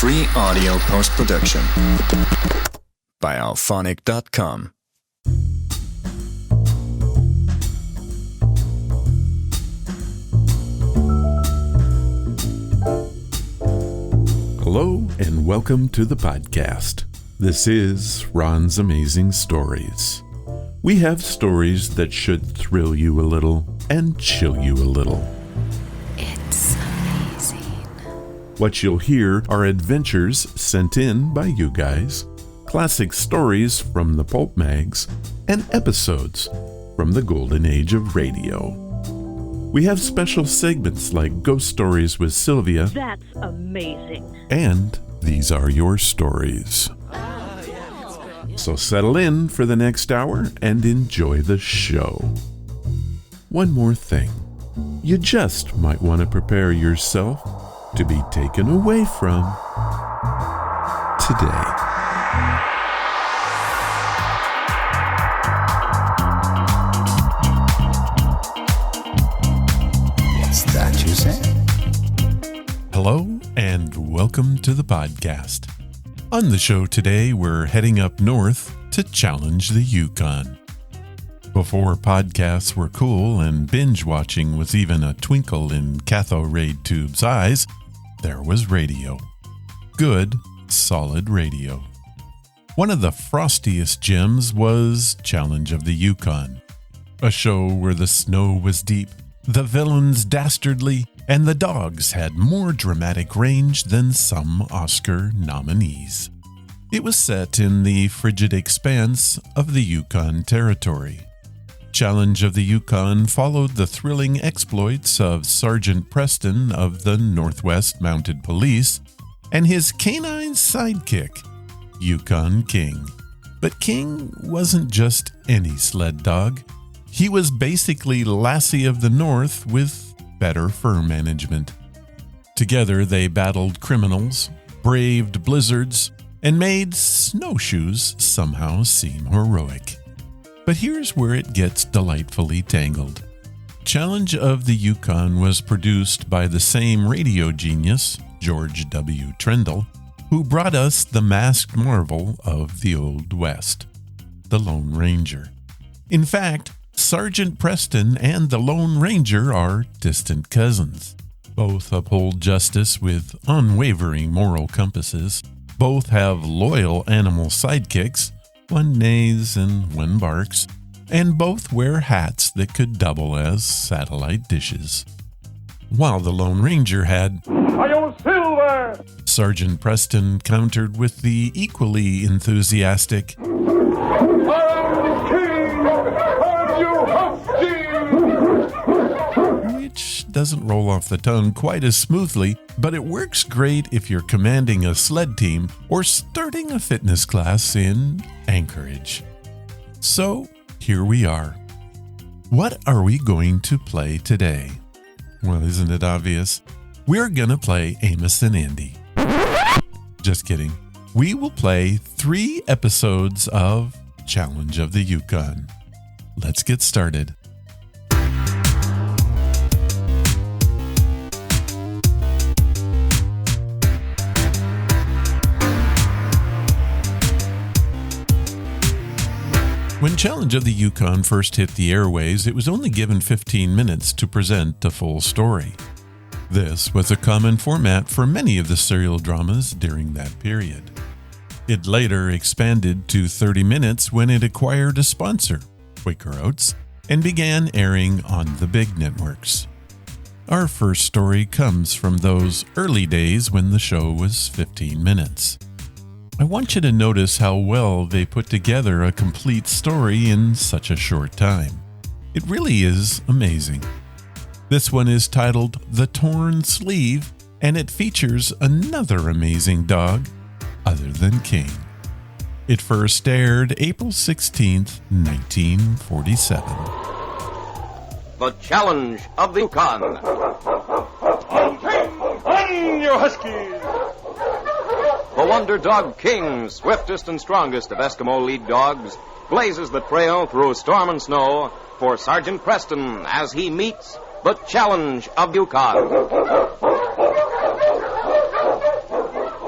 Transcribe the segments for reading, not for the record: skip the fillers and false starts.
free audio post-production by alphonic.com. Hello and welcome to the podcast. This is Ron's Amazing Stories. We have stories that should thrill you a little and chill you a little. It's amazing. What you'll hear are adventures sent in by you guys, classic stories from the pulp mags, and episodes from the golden age of radio. We have special segments like Ghost Stories with Sylvia. That's amazing. And These Are Your Stories. So settle in for the next hour and enjoy the show. One more thing. You just might want to prepare yourself to be taken away from today. That you say? Hello and welcome to the podcast. On the show today, we're heading up north to challenge the Yukon. Before podcasts were cool and binge-watching was even a twinkle in cathode ray tube's eyes, there was radio. Good, solid radio. One of the frostiest gems was Challenge of the Yukon, a show where the snow was deep, the villains dastardly, and the dogs had more dramatic range than some Oscar nominees. It was set in the frigid expanse of the Yukon Territory. Challenge of the Yukon followed the thrilling exploits of Sergeant Preston of the Northwest Mounted Police and his canine sidekick, Yukon King. But King wasn't just any sled dog. He was basically Lassie of the North with better fur management. Together they battled criminals, braved blizzards, and made snowshoes somehow seem heroic. But here's where it gets delightfully tangled. Challenge of the Yukon was produced by the same radio genius, George W. Trendle, who brought us the masked marvel of the Old West, the Lone Ranger. In fact, Sergeant Preston and the Lone Ranger are distant cousins. Both uphold justice with unwavering moral compasses. Both have loyal animal sidekicks, one neighs and one barks, and both wear hats that could double as satellite dishes. While the Lone Ranger had Silver, Sergeant Preston countered with the equally enthusiastic which doesn't roll off the tongue quite as smoothly, but it works great if you're commanding a sled team or starting a fitness class in Anchorage. So, here we are. What are we going to play today? Well, isn't it obvious? We're gonna play Amos and Andy. Just kidding. We will play 3 episodes of Challenge of the Yukon. Let's get started. When Challenge of the Yukon first hit the airwaves, it was only given 15 minutes to present the full story. This was a common format for many of the serial dramas during that period. It later expanded to 30 minutes when it acquired a sponsor, Quaker Oats, and began airing on the big networks. Our first story comes from those early days when the show was 15 minutes. I want you to notice how well they put together a complete story in such a short time. It really is amazing. This one is titled The Torn Sleeve, and it features another amazing dog other than King. It first aired April 16th, 1947. The Challenge of the Yukon. On your Huskies! The Wonder Dog King, swiftest and strongest of Eskimo lead dogs, blazes the trail through storm and snow for Sergeant Preston as he meets the Challenge of Yukon.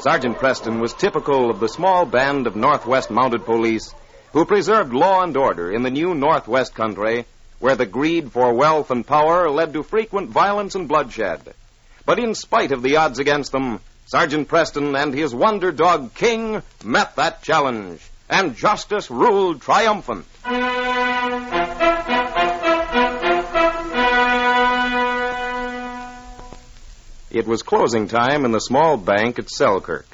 Sergeant Preston was typical of the small band of Northwest Mounted Police who preserved law and order in the new Northwest country, where the greed for wealth and power led to frequent violence and bloodshed. But in spite of the odds against them, Sergeant Preston and his wonder dog King met that challenge, and justice ruled triumphant. It was closing time in the small bank at Selkirk.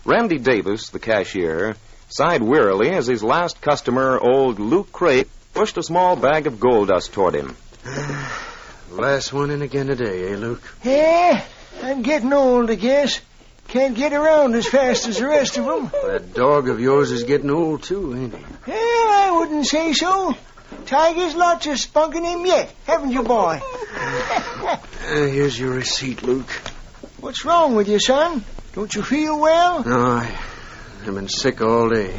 Randy Davis, the cashier, sighed wearily as his last customer, old Luke Crate, pushed a small bag of gold dust toward him. Last one in again today, eh, Luke? Yeah, I'm getting old, I guess. Can't get around as fast as the rest of them. That dog of yours is getting old, too, ain't he? Yeah, I wouldn't say so. Tiger's lots of spunk in him yet, haven't you, boy? Here's your receipt, Luke. What's wrong with you, son? Don't you feel well? No, I've been sick all day.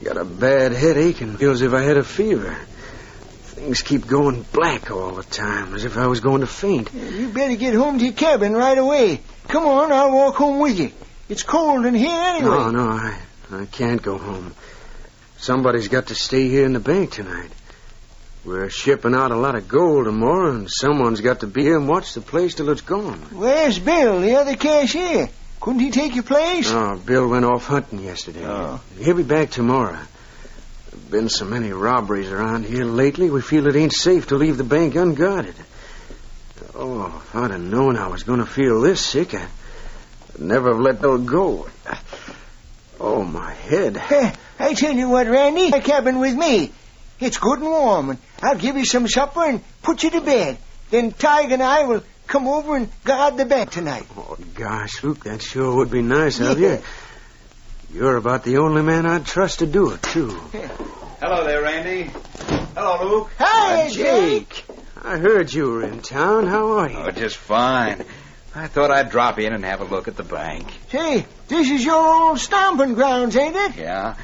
Got a bad headache and feel as if I had a fever. Things keep going black all the time, as if I was going to faint. You better get home to your cabin right away. Come on, I'll walk home with you. It's cold in here anyway. No, I can't go home. Somebody's got to stay here in the bank tonight. We're shipping out a lot of gold tomorrow, and someone's got to be here and watch the place till it's gone. Where's Bill, the other cashier? Couldn't he take your place? No, Bill went off hunting yesterday. Oh. He'll be back tomorrow. There've been so many robberies around here lately, we feel it ain't safe to leave the bank unguarded. Oh, if I'd have known I was going to feel this sick, I'd never have let Bill go. Oh, my head. I tell you what, Randy, my cabin with me. It's good and warm, and I'll give you some supper and put you to bed. Then Tiger and I will come over and guard the bank tonight. Oh, gosh, Luke, that sure would be nice of you. You're about the only man I'd trust to do it, too. Hello there, Randy. Hello, Luke. Hi, Jake. I heard you were in town. How are you? Oh, just fine. I thought I'd drop in and have a look at the bank. Say, this is your old stomping grounds, ain't it? Yeah.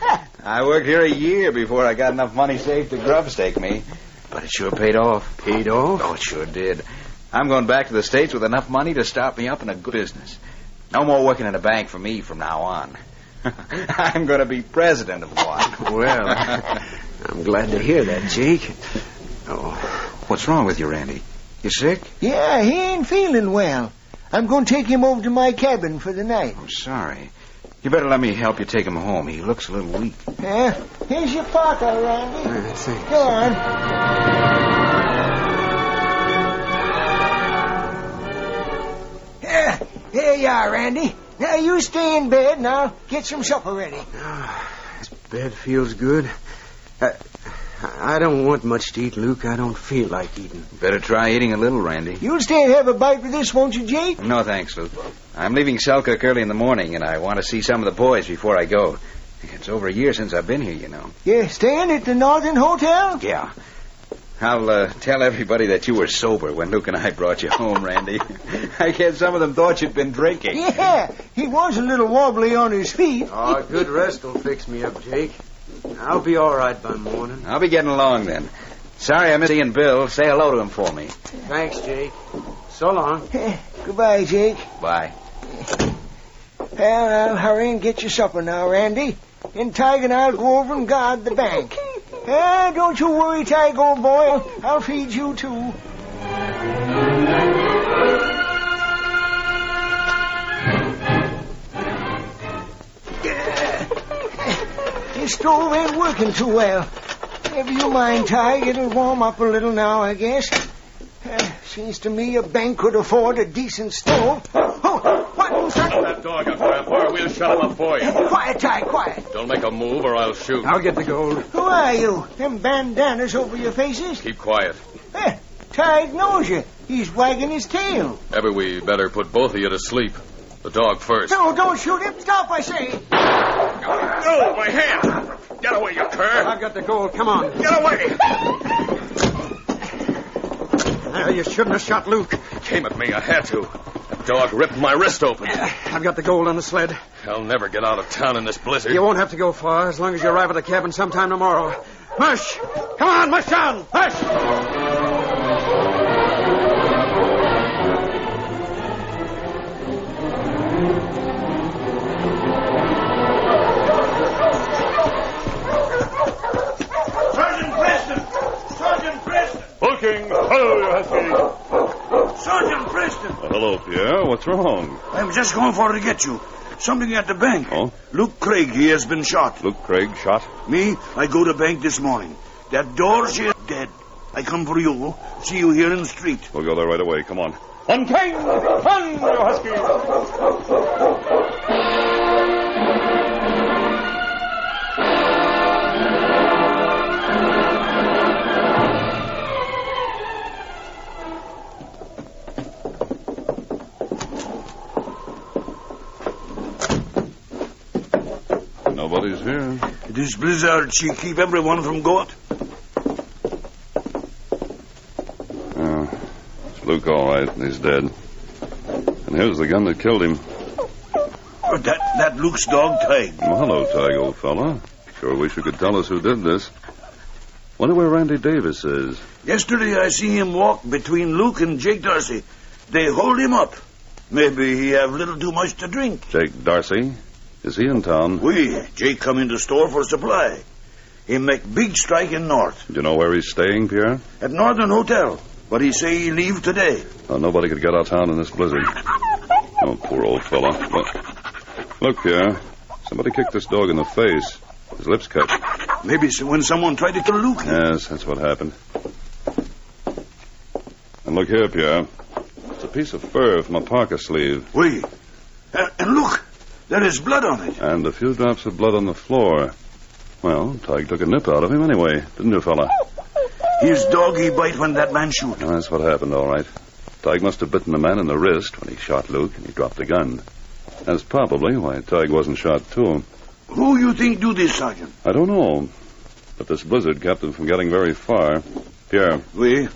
I worked here a year before I got enough money saved to grub stake me. But it sure paid off. Paid off? Oh, it sure did. I'm going back to the States with enough money to start me up in a good business. No more working in a bank for me from now on. I'm going to be president of one. Well, I'm glad to hear that, Jake. Oh, what's wrong with you, Randy? You sick? Yeah, he ain't feeling well. I'm going to take him over to my cabin for the night. I'm sorry. You better let me help you take him home. He looks a little weak. Here's your parka, Randy. Thanks. Go on. There you are, Randy. Now you stay in bed and I'll get some supper ready. This bed feels good. I don't want much to eat, Luke. I don't feel like eating. Better try eating a little, Randy. You'll stay and have a bite with this, won't you, Jake? No, thanks, Luke. I'm leaving Selkirk early in the morning, and I want to see some of the boys before I go. It's over a year since I've been here, you know. Yeah, staying at the Northern Hotel? Yeah. I'll tell everybody that you were sober when Luke and I brought you home, Randy. I guess some of them thought you'd been drinking. Yeah, he was a little wobbly on his feet. Oh, a good rest will fix me up, Jake. I'll be all right by morning. I'll be getting along then. Sorry I missed seeing Bill. Say hello to him for me. Thanks, Jake. So long. Goodbye, Jake. Bye. Well, I'll hurry and get your supper now, Randy. And Tiger and I'll go over and guard the bank. Don't you worry, Tiger, old boy. I'll feed you, too. Your stove ain't working too well. Never you mind, Tiger. It'll warm up a little now, I guess. Seems to me a bank could afford a decent stove. Oh, what? Shut that dog up, Grandpa, or we'll shut him up for you. Quiet, Ty, quiet. Don't make a move or I'll shoot. I'll get the gold. Who are you? Them bandanas over your faces? Keep quiet. Ty knows you. He's wagging his tail. Maybe we better put both of you to sleep. The dog first. No, don't shoot him. Stop, I say. Oh, my hand! Get away, you cur! I've got the gold. Come on. Get away! You shouldn't have shot Luke. Came at me. I had to. That dog ripped my wrist open. I've got the gold on the sled. I'll never get out of town in this blizzard. You won't have to go far as long as you arrive at the cabin sometime tomorrow. Mush! Come on, mush down! Mush! Hello, Pierre. What's wrong? I'm just going for to get you. Something at the bank. Oh? Luke Craig, he has been shot. Luke Craig shot? Me, I go to bank this morning. That door, she is dead. I come for you. See you here in the street. We'll go there right away. Come on. On King! Run, you Huskies! Nobody's here. This blizzard, she keep everyone from going. It's Luke, all right. He's dead. And here's the gun that killed him. That Luke's dog, Tig. Well, hello, Tig, old fella. Sure wish you could tell us who did this. Wonder where Randy Davis is. Yesterday I see him walk between Luke and Jake Darcy. They hold him up. Maybe he have little too much to drink. Jake Darcy? Is he in town? Jake come in the store for supply. He make big strike in North. Do you know where he's staying, Pierre? At Northern Hotel. But he say he leave today. Oh, nobody could get out of town in this blizzard. Oh, poor old fella. Look, Pierre. Somebody kicked this dog in the face. His lips cut. Maybe when someone tried to kill Luke. Yes, that's what happened. And look here, Pierre. It's a piece of fur from a parka sleeve. And look. There is blood on it. And a few drops of blood on the floor. Well, Tig took a nip out of him anyway, didn't you, fella? His dog he bite when that man shoot. Oh, that's what happened, all right. Tig must have bitten the man in the wrist when he shot Luke and he dropped the gun. That's probably why Tig wasn't shot, too. Who you think do this, Sergeant? I don't know. But this blizzard kept them from getting very far. Pierre. You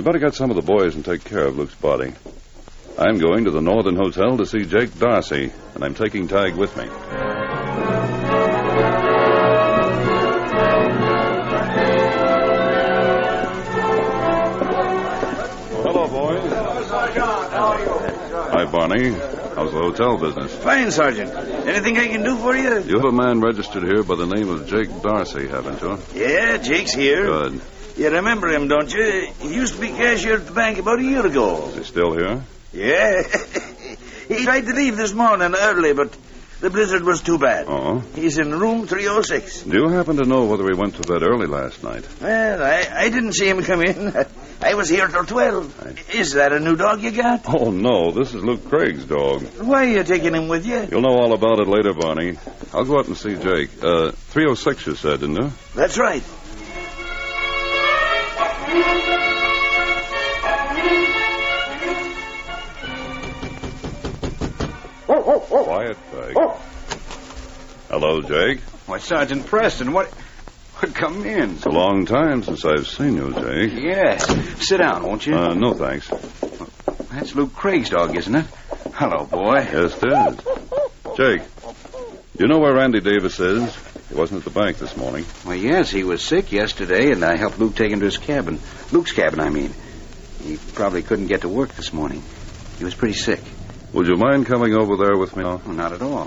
better get some of the boys and take care of Luke's body. I'm going to the Northern Hotel to see Jake Darcy, and I'm taking Tig with me. Hello, boys. Hello, Sergeant. How are you? Hi, Barney. How's the hotel business? Fine, Sergeant. Anything I can do for you? You have a man registered here by the name of Jake Darcy, haven't you? Yeah, Jake's here. Good. You remember him, don't you? He used to be cashier at the bank about a year ago. Is he still here? Yeah. He tried to leave this morning early, but the blizzard was too bad. Oh? He's in room 306. Do you happen to know whether he went to bed early last night? Well, I didn't see him come in. I was here till 12. Is that a new dog you got? Oh, no. This is Luke Craig's dog. Why are you taking him with you? You'll know all about it later, Barney. I'll go out and see Jake. 306, you said, didn't you? That's right. Quiet, Jake. Hello, Jake. Why, Sergeant Preston, what... Come in. It's a long time since I've seen you, Jake. Yes. Sit down, won't you? No, thanks. That's Luke Craig's dog, isn't it? Hello, boy. Yes, it is. Jake, do you know where Randy Davis is? He wasn't at the bank this morning. Well, yes, he was sick yesterday, and I helped Luke take him to his cabin. Luke's cabin, I mean. He probably couldn't get to work this morning. He was pretty sick. Would you mind coming over there with me? Oh, not at all.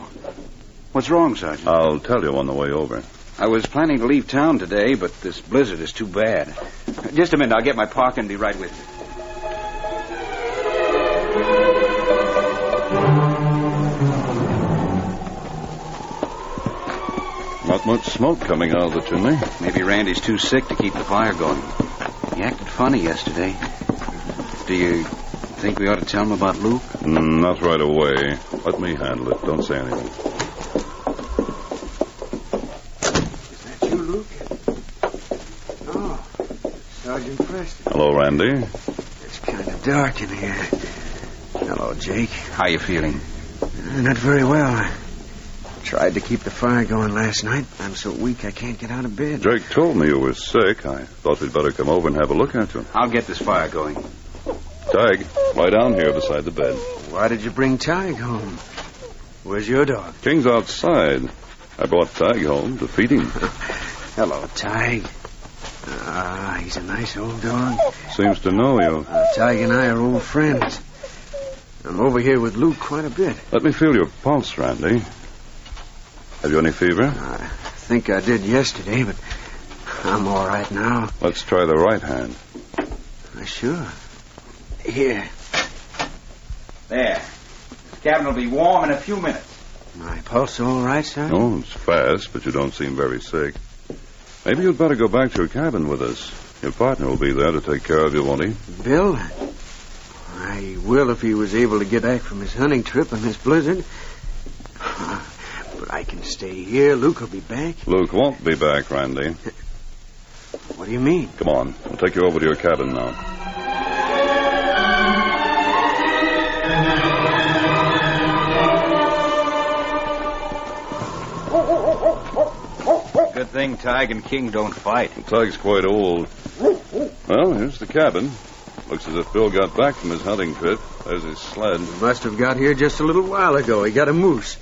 What's wrong, Sergeant? I'll tell you on the way over. I was planning to leave town today, but this blizzard is too bad. Just a minute. I'll get my parka and be right with you. Not much smoke coming out of the chimney. Maybe Randy's too sick to keep the fire going. He acted funny yesterday. Do you think we ought to tell him about Luke? Not right away. Let me handle it. Don't say anything. Sergeant Preston. Hello, Randy. It's kind of dark in here. Hello, Jake. How you feeling? Not very well. I tried to keep the fire going last night. I'm so weak I can't get out of bed. Jake told me you were sick. I thought we'd better come over and have a look at you. I'll get this fire going. Tig, lie down here beside the bed. Why did you bring Tig home? Where's your dog? King's outside. I brought Tig home to feed him. Hello, Tig. He's a nice old dog. Seems to know you. Tig and I are old friends. I'm over here with Luke quite a bit. Let me feel your pulse, Randy. Have you any fever? I think I did yesterday, but I'm all right now. Let's try the right hand. Sure. Here. There. This cabin will be warm in a few minutes. My pulse all right, son? Oh, it's fast, but you don't seem very sick. Maybe you'd better go back to your cabin with us. Your partner will be there to take care of you, won't he? Bill? I will if he was able to get back from his hunting trip in this blizzard. But I can stay here. Luke will be back. Luke won't be back, Randy. What do you mean? Come on. I'll take you over to your cabin now. Good thing Tige and King don't fight. Tige's quite old. Well, here's the cabin. Looks as if Bill got back from his hunting trip. There's his sled. He must have got here just a little while ago. He got a moose.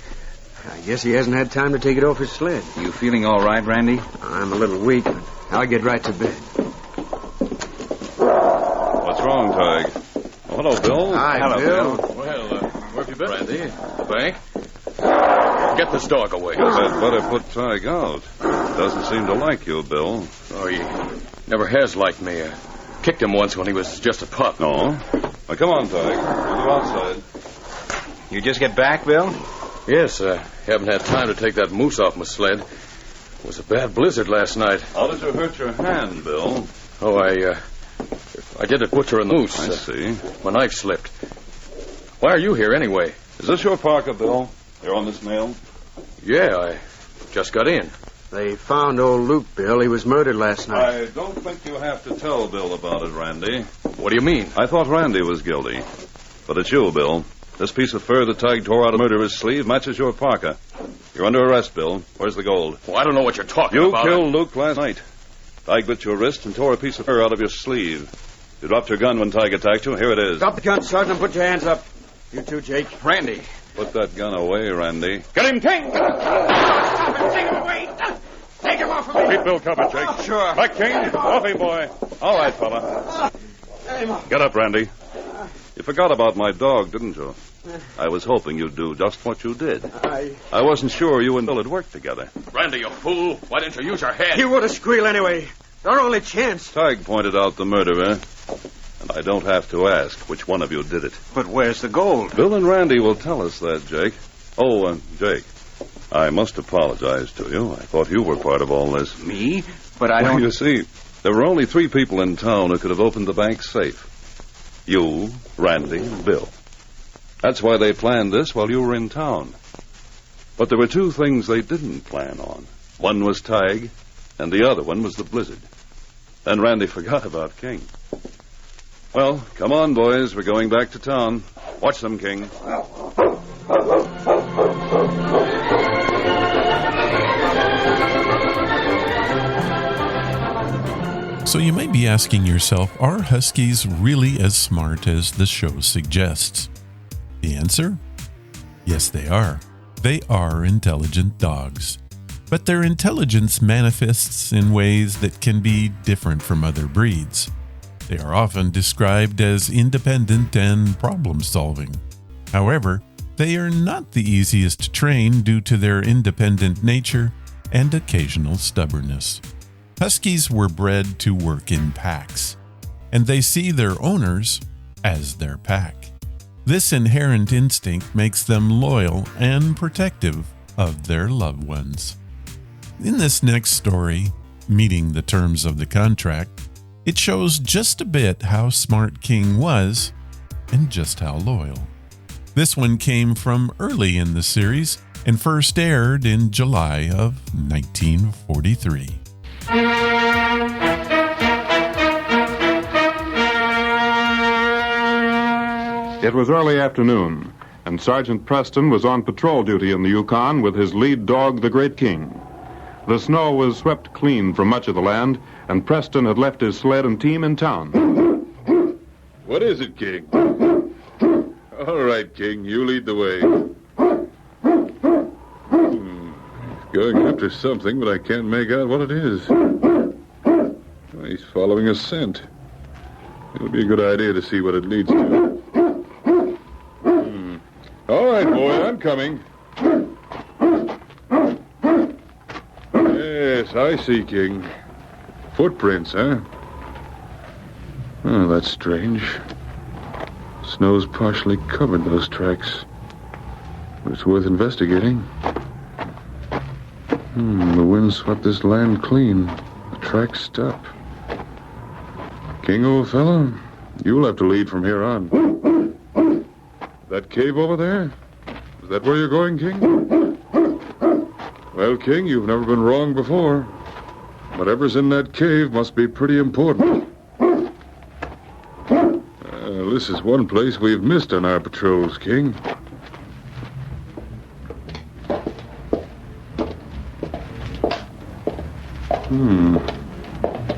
I guess he hasn't had time to take it off his sled. You feeling all right, Randy? I'm a little weak, but I'll get right to bed. What's wrong, Tige? Oh, hello, Bill. Hi, Hello, Bill. Well, where have you been, Randy? The bank? Get this dog away. I'd better put Tige out. Doesn't seem to like you, Bill. Oh, he never has liked me. I kicked him once when he was just a pup. No? Now, come on, Tige. We'll go outside. You just get back, Bill? Yes, I haven't had time to take that moose off my sled. It was a bad blizzard last night. How did you hurt your hand, Bill? Oh, I did it butcher in the moose. I see. My knife slipped. Why are you here anyway? Is this your parka, Bill? You're on this mail? Yeah, I just got in. They found old Luke, Bill. He was murdered last night. I don't think you have to tell Bill about it, Randy. What do you mean? I thought Randy was guilty. But it's you, Bill. This piece of fur that Tige tore out of murderer's sleeve matches your parka. You're under arrest, Bill. Where's the gold? Well, I don't know what you're talking about. You killed Luke last night. Tige bit your wrist and tore a piece of fur out of your sleeve. You dropped your gun when Tige attacked you. Here it is. Drop the gun, Sergeant, and put your hands up. You too, Jake. Randy. Put that gun away, Randy. Get him, King! Take him away. Take him off of me. Keep Bill covered, Jake. Sure. Back, King. Off him, boy. All right, fella. Get up, Randy. You forgot about my dog, didn't you? I was hoping you'd do just what you did. I wasn't sure you and Bill had worked together. Randy, you fool. Why didn't you use your head? He would have squealed anyway. Our only chance. Tige pointed out the murderer, and I don't have to ask which one of you did it. But where's the gold? Bill and Randy will tell us that, Jake. Oh, Jake, I must apologize to you. I thought you were part of all this. Me? But I Well, don't... you see, there were only 3 people in town who could have opened the bank safe. You, Randy, and Bill. That's why they planned this while you were in town. But there were 2 things they didn't plan on. One was Tige, and the other one was the blizzard. Then Randy forgot about King. Well, come on, boys. We're going back to town. Watch them, King. So you might be asking yourself, are Huskies really as smart as the show suggests? The answer? Yes, they are. They are intelligent dogs. But their intelligence manifests in ways that can be different from other breeds. They are often described as independent and problem-solving. However, they are not the easiest to train due to their independent nature and occasional stubbornness. Huskies were bred to work in packs, and they see their owners as their pack. This inherent instinct makes them loyal and protective of their loved ones. In this next story, Meeting the Terms of the Contract, it shows just a bit how smart King was and just how loyal. This one came from early in the series and first aired in July of 1943. It was early afternoon, and Sergeant Preston was on patrol duty in the Yukon with his lead dog, the Great King. The snow was swept clean from much of the land, and Preston had left his sled and team in town. What is it, King? All right, King, you lead the way. Going after something, but I can't make out what it is. He's following a scent. It'll be a good idea to see what it leads to. All right, boy, I'm coming. Yes, I see, King. Footprints, huh? Oh, that's strange. Snow's partially covered those tracks. But it's worth investigating. The wind swept this land clean. The tracks stop. King, old fella, you'll have to lead from here on. That cave over there? Is that where you're going, King? Well, King, you've never been wrong before. Whatever's in that cave must be pretty important. This is one place we've missed on our patrols, King.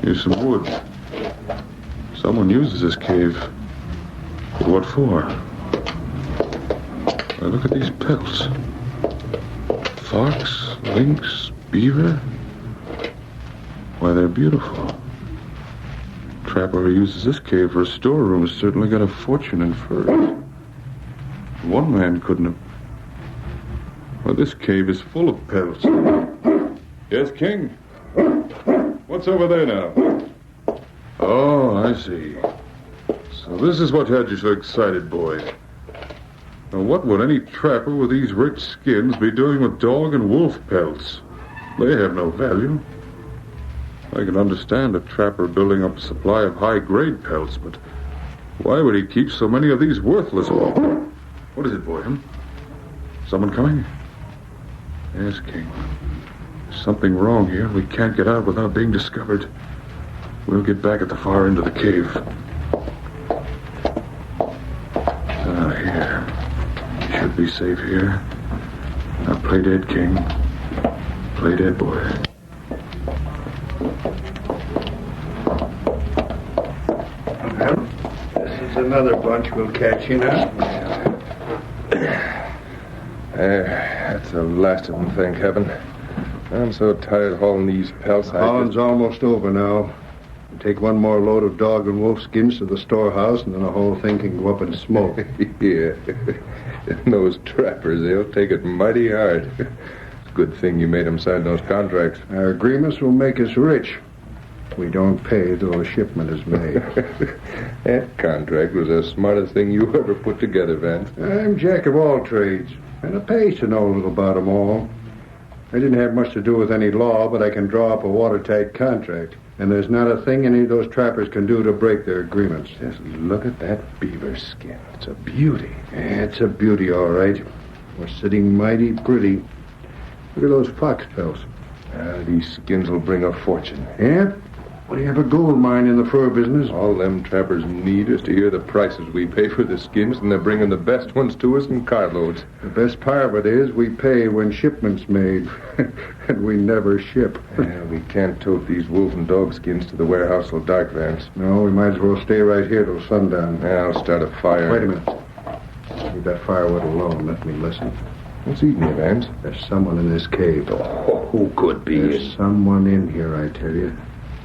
Here's some wood. Someone uses this cave. But what for? Now look at these pelts. Fox, lynx, beaver. Why, they're beautiful. Trapper who uses this cave for a storeroom has certainly got a fortune in furs. One man couldn't have. Well, this cave is full of pelts. Yes, King? What's over there now? Oh, I see. So this is what had you so excited, boy. Now, what would any trapper with these rich skins be doing with dog and wolf pelts? They have no value. I can understand a trapper building up a supply of high-grade pelts, but why would he keep so many of these worthless ones? What is it, boy? Someone coming? Yes, King. There's something wrong here. We can't get out without being discovered. We'll get back at the far end of the cave. Here. You should be safe here. Now play dead, King. Play dead, boy. Well, this is another bunch we'll catch, you know. That's the last of them, thank heaven. I'm so tired hauling these pelts. Hauling's almost over now. Take one more load of dog and wolf skins to the storehouse, and then the whole thing can go up in smoke. Yeah. And those trappers, they'll take it mighty hard. It's a good thing you made them sign those contracts. Our agreements will make us rich. We don't pay till a shipment is made. That contract was the smartest thing you ever put together, Vance. I'm jack of all trades, and it pays to know a little about them all. I didn't have much to do with any law, but I can draw up a watertight contract. And there's not a thing any of those trappers can do to break their agreements. Just look at that beaver skin. It's a beauty. Yeah, it's a beauty, all right. We're sitting mighty pretty. Look at those fox pelts. These skins will bring a fortune. Yeah? We have a gold mine in the fur business. All them trappers need is to hear the prices we pay for the skins, and they're bringing the best ones to us in carloads. The best part of it is we pay when shipment's made, and we never ship. We can't tote these wolf and dog skins to the warehouse till dark, Vance. No, we might as well stay right here till sundown. I'll start a fire. Wait a minute. Leave that firewood alone. Let me listen. What's eating you, Vance? There's someone in this cave. Oh, who could be? There's someone in here, I tell you.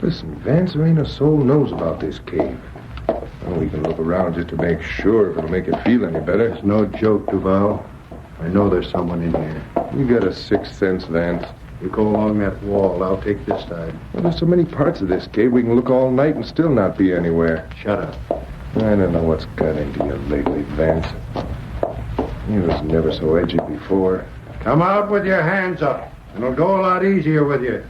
Listen, Vance, there ain't a soul knows about this cave. Well, we can look around just to make sure if it'll make you feel any better. It's no joke, Duval. I know there's someone in here. You got a sixth sense, Vance. You go along that wall. I'll take this side. Well, there's so many parts of this cave we can look all night and still not be anywhere. Shut up. I don't know what's got into you lately, Vance. You was never so edgy before. Come out with your hands up. It'll go a lot easier with you.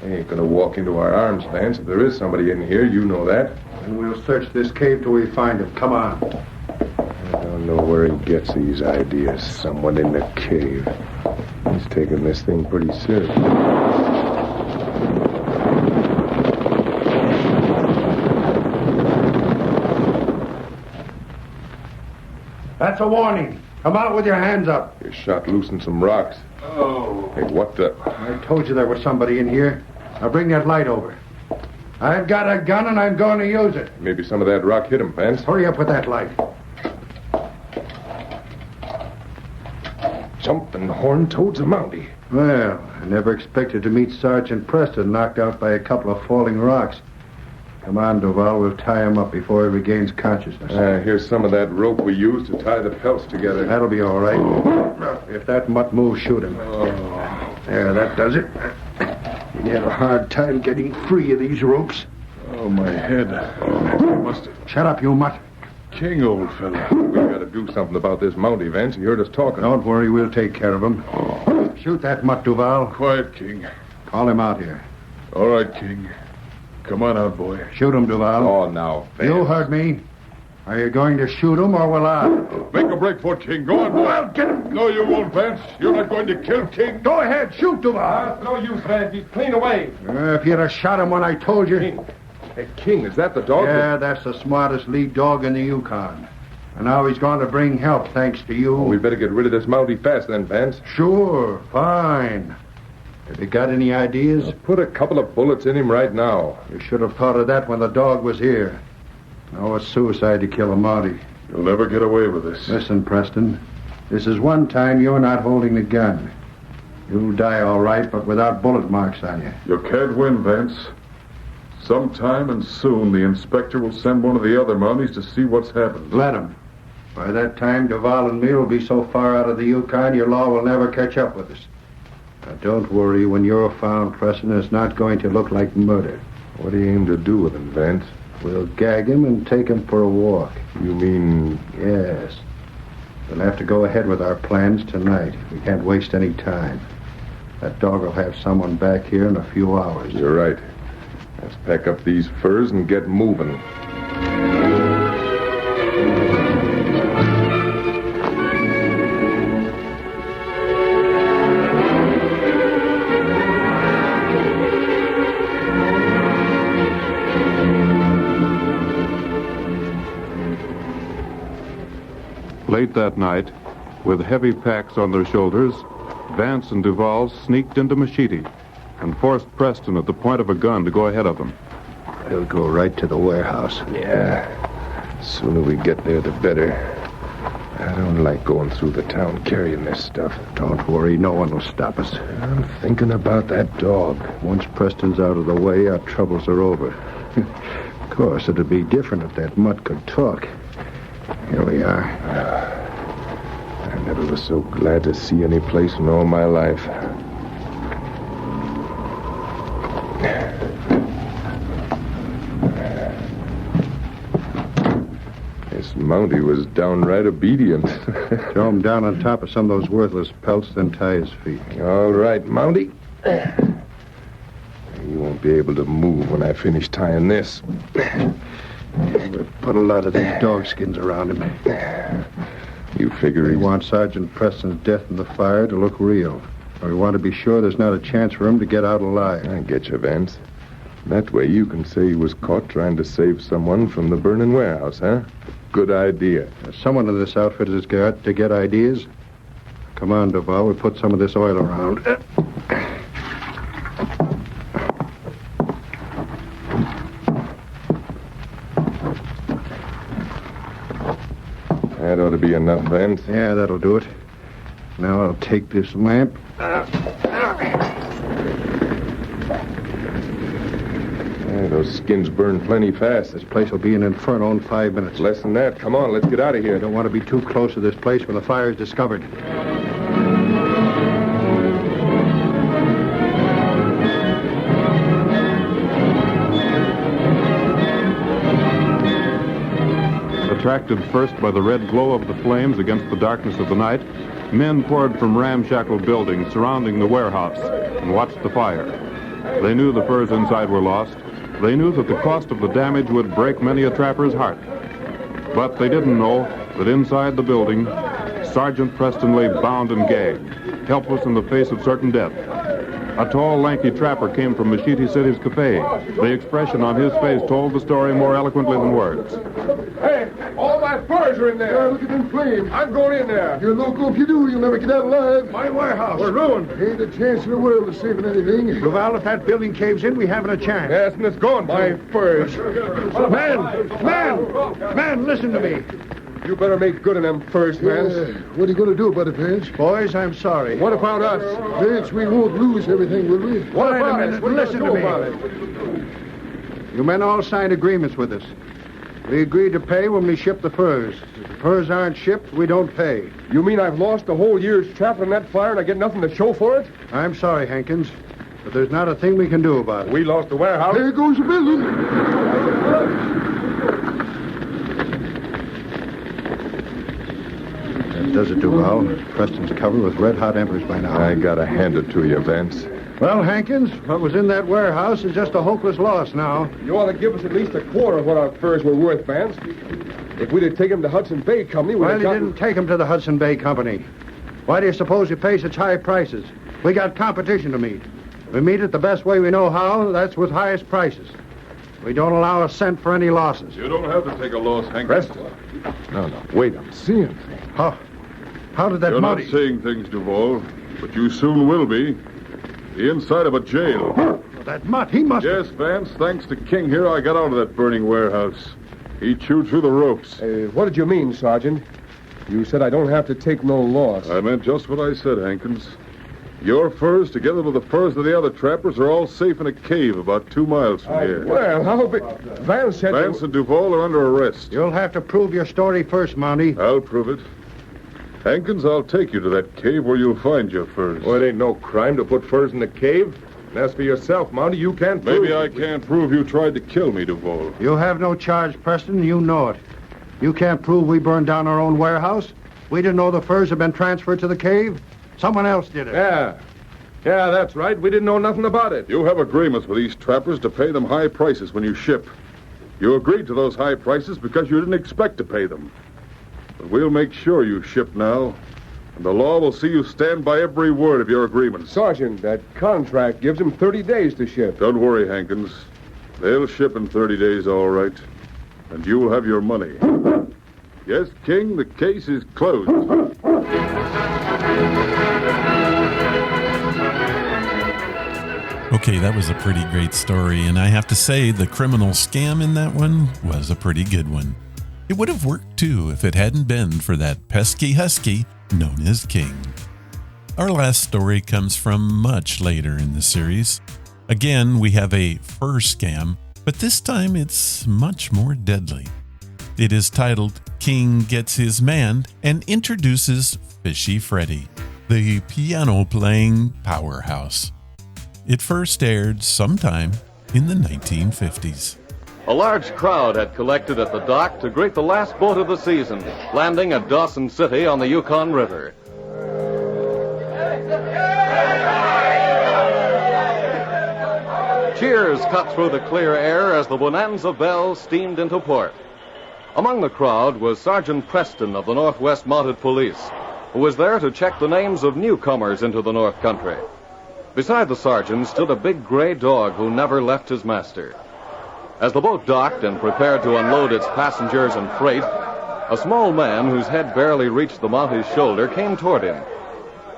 They ain't gonna walk into our arms, Vance. If there is somebody in here, you know that. And we'll search this cave till we find him. Come on. I don't know where he gets these ideas. Someone in the cave. He's taking this thing pretty serious. That's a warning. Come out with your hands up. You shot loose in some rocks. Oh. Hey, what the... I told you there was somebody in here. Now bring that light over. I've got a gun and I'm going to use it. Maybe some of that rock hit him, Vance. Hurry up with that light. Jumping horn-toad's a mountie. Well, I never expected to meet Sergeant Preston knocked out by a couple of falling rocks. Come on, Duval. We'll tie him up before he regains consciousness. Here's some of that rope we used to tie the pelts together. That'll be all right. If that mutt moves, shoot him. There, that does it. He'd have a hard time getting free of these ropes. Oh, my head. Shut up, you mutt. King, old fella. We got to do something about this Mountie, Vance. He heard us talking. Don't worry, we'll take care of him. Shoot that mutt, Duval. Quiet, King. Call him out here. All right, King. Come on out, boy. Shoot him, Duval. Oh, now, Vance. You heard me. Are you going to shoot him, or will I? Make a break for it, King. Go on, boy. Well, get him. No, you won't, Vance. You're not going to kill King. Go ahead, shoot, Duval. No use, Vance. He's clean away. If you'd have shot him when I told you. King. Hey, King, is that the dog? Yeah, that's the smartest lead dog in the Yukon. And now he's going to bring help, thanks to you. Oh, we better get rid of this Mountie fast then, Vance. Sure, fine. Have you got any ideas? I'll put a couple of bullets in him right now. You should have thought of that when the dog was here. No, it's suicide to kill a Mountie. You'll never get away with this. Listen, Preston. This is one time you're not holding the gun. You'll die all right, but without bullet marks on you. You can't win, Vance. Sometime and soon the inspector will send one of the other Mounties to see what's happened. Let him. By that time, Duval and me will be so far out of the Yukon, your law will never catch up with us. Now, don't worry. When you're found, Preston, it's not going to look like murder. What do you aim to do with him, Vance? We'll gag him and take him for a walk. You mean... Yes. We'll have to go ahead with our plans tonight. We can't waste any time. That dog will have someone back here in a few hours. You're right. Let's pack up these furs and get moving. Late that night, with heavy packs on their shoulders, Vance and Duval sneaked into Machete and forced Preston at the point of a gun to go ahead of them. They'll go right to the warehouse. Yeah. The sooner we get there, the better. I don't like going through the town carrying this stuff. Don't worry, no one will stop us. I'm thinking about that dog. Once Preston's out of the way, our troubles are over. Of course, it'd be different if that mutt could talk. Here we are. I never was so glad to see any place in all my life. This Mountie was downright obedient. Throw him down on top of some of those worthless pelts, then tie his feet. All right, Mountie. You won't be able to move when I finish tying this. We'll put a lot of these dog skins around him. You figure we want Sergeant Preston's death in the fire to look real. We want to be sure there's not a chance for him to get out alive. I get you, Vance. That way you can say he was caught trying to save someone from the burning warehouse, huh? Good idea. Someone in this outfit has got to get ideas. Come on, Duval. We'll put some of this oil around. That ought to be enough, Vance. Yeah, that'll do it. Now I'll take this lamp. Those skins burn plenty fast. This place will be an inferno in 5 minutes. Less than that. Come on, let's get out of here. You don't want to be too close to this place when the fire is discovered. Attracted first by the red glow of the flames against the darkness of the night, men poured from ramshackle buildings surrounding the warehouse and watched the fire. They knew the furs inside were lost. They knew that the cost of the damage would break many a trapper's heart. But they didn't know that inside the building, Sergeant Preston lay bound and gagged, helpless in the face of certain death. A tall, lanky trapper came from Machete City's cafe. The expression on his face told the story more eloquently than words. Hey, all my furs are in there. Yeah, look at them flames. I'm going in there. You're loco if you do. You'll never get out alive. My warehouse. We're ruined. Ain't a chance in the world of saving anything. Duval, if that building caves in, we haven't a chance. Yes, and it's going. My furs. Man, listen to me. You better make good on them furs, Vance. What are you going to do about it, Vance? Boys, I'm sorry. What about us? Vance, we won't lose everything, will we? What about a minute. Listen to me. You men all signed agreements with us. We agreed to pay when we ship the furs. If the furs aren't shipped, we don't pay. You mean I've lost a whole year's trap in that fire and I get nothing to show for it? I'm sorry, Hankins, but there's not a thing we can do about it. We lost the warehouse. There goes the building. does it, Duval. Preston's covered with red-hot embers by now. I gotta hand it to you, Vance. Well, Hankins, what was in that warehouse is just a hopeless loss now. You ought to give us at least a quarter of what our furs were worth, Vance. If we'd have taken them to Hudson Bay Company, we'd Well, have he didn't take them to the Hudson Bay Company. Why do you suppose he pays such high prices? We got competition to meet. We meet it the best way we know how, that's with highest prices. We don't allow a cent for any losses. You don't have to take a loss, Hank. Preston. No, wait, I'm seeing things. How did that You're Mountie... not seeing things, Duval, but you soon will be. The inside of a jail. That mutt, he must... Yes, Vance, thanks to King here, I got out of that burning warehouse. He chewed through the ropes. What did you mean, Sergeant? You said I don't have to take no loss. I meant just what I said, Hankins. Your furs, together with the furs of the other trappers, are all safe in a cave about 2 miles from here. Well, how big... Vance said... Vance and Duval are under arrest. You'll have to prove your story first, Mountie. I'll prove it. Hankins, I'll take you to that cave where you'll find your furs. Well, it ain't no crime to put furs in the cave. And as for yourself, Mountie, you can't prove... Maybe I can't prove you tried to kill me, Duval. You have no charge, Preston. You know it. You can't prove we burned down our own warehouse. We didn't know the furs had been transferred to the cave. Someone else did it. Yeah, that's right. We didn't know nothing about it. You have agreements with these trappers to pay them high prices when you ship. You agreed to those high prices because you didn't expect to pay them. But we'll make sure you ship now, and the law will see you stand by every word of your agreement. Sergeant, that contract gives them 30 days to ship. Don't worry, Hankins. They'll ship in 30 days, all right. And you'll have your money. Yes, King, the case is closed. Okay, that was a pretty great story, and I have to say the criminal scam in that one was a pretty good one. It would have worked too if it hadn't been for that pesky Husky known as King. Our last story comes from much later in the series. Again, we have a fur scam, but this time it's much more deadly. It is titled King Gets His Man and introduces Fishy Freddie, the piano-playing powerhouse. It first aired sometime in the 1950s. A large crowd had collected at the dock to greet the last boat of the season, landing at Dawson City on the Yukon River. Cheers cut through the clear air as the Bonanza Belle steamed into port. Among the crowd was Sergeant Preston of the Northwest Mounted Police, who was there to check the names of newcomers into the North Country. Beside the sergeant stood a big gray dog who never left his master. As the boat docked and prepared to unload its passengers and freight, a small man whose head barely reached the Mountie's shoulder came toward him.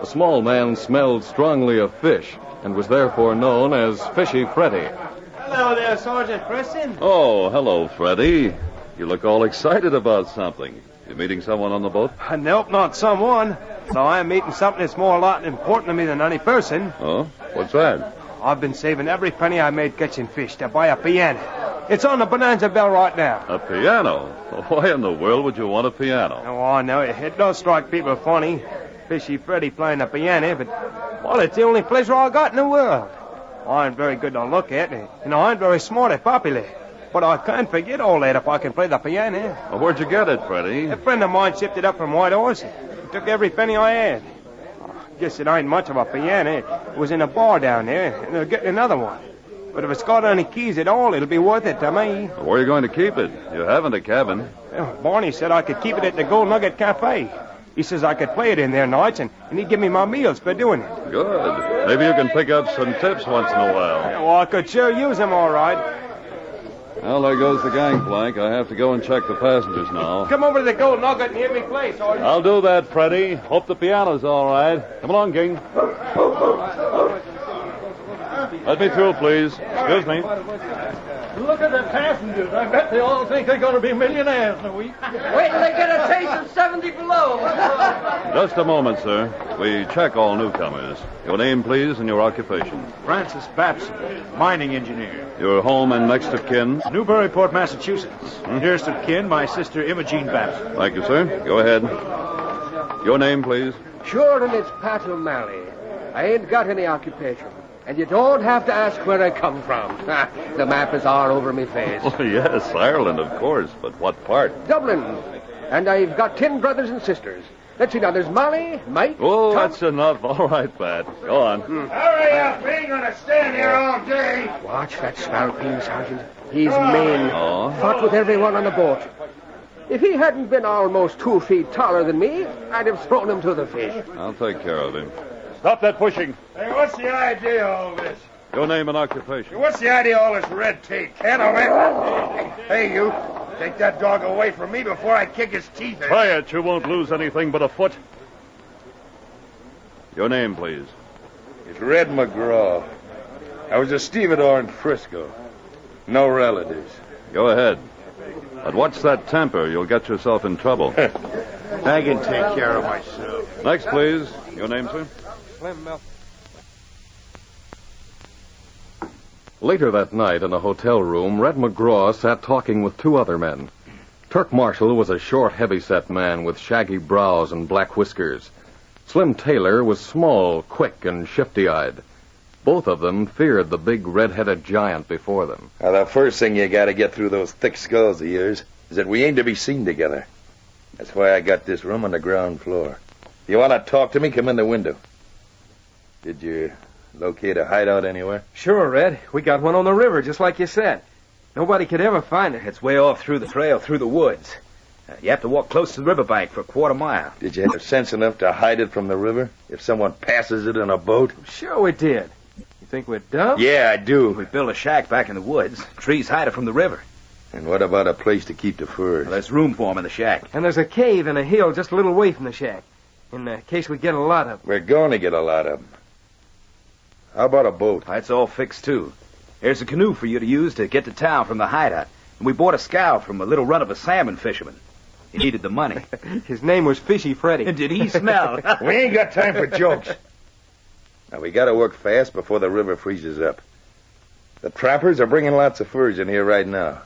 The small man smelled strongly of fish and was therefore known as Fishy Freddie. Hello there, Sergeant Preston. Oh, hello, Freddie. You look all excited about something. You meeting someone on the boat? Nope, not someone. No, I'm meeting something that's more a lot important to me than any person. Oh? What's that? I've been saving every penny I made catching fish to buy a piano. It's on the Bonanza Belle right now. A piano? Why in the world would you want a piano? Oh, I know. It does strike people funny. Fishy Freddie playing the piano, but, well, it's the only pleasure I got in the world. I ain't very good to look at, and I ain't very smart or popular. But I can't forget all that if I can play the piano. Well, where'd you get it, Freddie? A friend of mine shipped it up from Whitehorse. He took every penny I had. Guess it ain't much of a piano. It was in a bar down there, and they're getting another one. But if it's got any keys at all, it'll be worth it to me. Well, where are you going to keep it? You haven't a cabin. Well, Barney said I could keep it at the Gold Nugget Cafe. He says I could play it in there nights, and he'd give me my meals for doing it. Good. Maybe you can pick up some tips once in a while. Yeah, well, I could sure use them all right. Well, there goes the gangplank. I have to go and check the passengers now. Come over to the Gold Nugget and hear me play, Sergeant. I'll do that, Freddie. Hope the piano's all right. Come along, King. Let me through, please. Excuse me. Look at the passengers. I bet they all think they're going to be millionaires in a week. Wait till they get a taste of 70 below. Just a moment, sir. We check all newcomers. Your name, please, and your occupation. Francis Babson, mining engineer. Your home and next of kin? Newburyport, Massachusetts. Nearest of kin, my sister Imogene Babson. Thank you, sir. Go ahead. Your name, please. Sure, and it's Pat O'Malley. I ain't got any occupation. And you don't have to ask where I come from. The map is all over me face. Oh, yes, Ireland, of course. But what part? Dublin. And I've got 10 brothers and sisters. Let's see now. There's Molly, Mike. Oh, Tom. that's enough. All right, Pat. Go on. Hurry up. We ain't gonna stand here all day. Watch that spalpeen, Sergeant. He's mean. Oh? Fought with everyone on the boat. If he hadn't been almost 2 feet taller than me, I'd have thrown him to the fish. I'll take care of him. Stop that pushing. Hey, what's the idea of all this? Your name and occupation. What's the idea of all this red tape? Can't I? Hey, you. Take that dog away from me before I kick his teeth in. Try it. You won't lose anything but a foot. Your name, please. It's Red McGraw. I was a stevedore in Frisco. No relatives. Go ahead. But watch that temper. You'll get yourself in trouble. I can take care of myself. Next, please. Your name, sir? Slim Milk. Later that night in a hotel room, Red McGraw sat talking with 2 other men. Turk Marshall was a short, heavy-set man with shaggy brows and black whiskers. Slim Taylor was small, quick, and shifty-eyed. Both of them feared the big red-headed giant before them. Now, the first thing you gotta get through those thick skulls of yours is that we ain't to be seen together. That's why I got this room on the ground floor. If you want to talk to me, come in the window. Did you locate a hideout anywhere? Sure, Red. We got one on the river, just like you said. Nobody could ever find it. It's way off through the trail, through the woods. You have to walk close to the riverbank for a quarter mile. Did you have sense enough to hide it from the river if someone passes it in a boat? Sure we did. You think we're dumb? Yeah, I do. We built a shack back in the woods. Trees hide it from the river. And what about a place to keep the furs? Well, there's room for 'em in the shack. And there's a cave in a hill just a little way from the shack, in case we get a lot of them. We're going to get a lot of them. How about a boat? That's all fixed, too. There's a canoe for you to use to get to town from the hideout. And we bought a scow from a little run of a salmon fisherman. He needed the money. His name was Fishy Freddie. Did he smell? We ain't got time for jokes. Now, we gotta work fast before the river freezes up. The trappers are bringing lots of furs in here right now.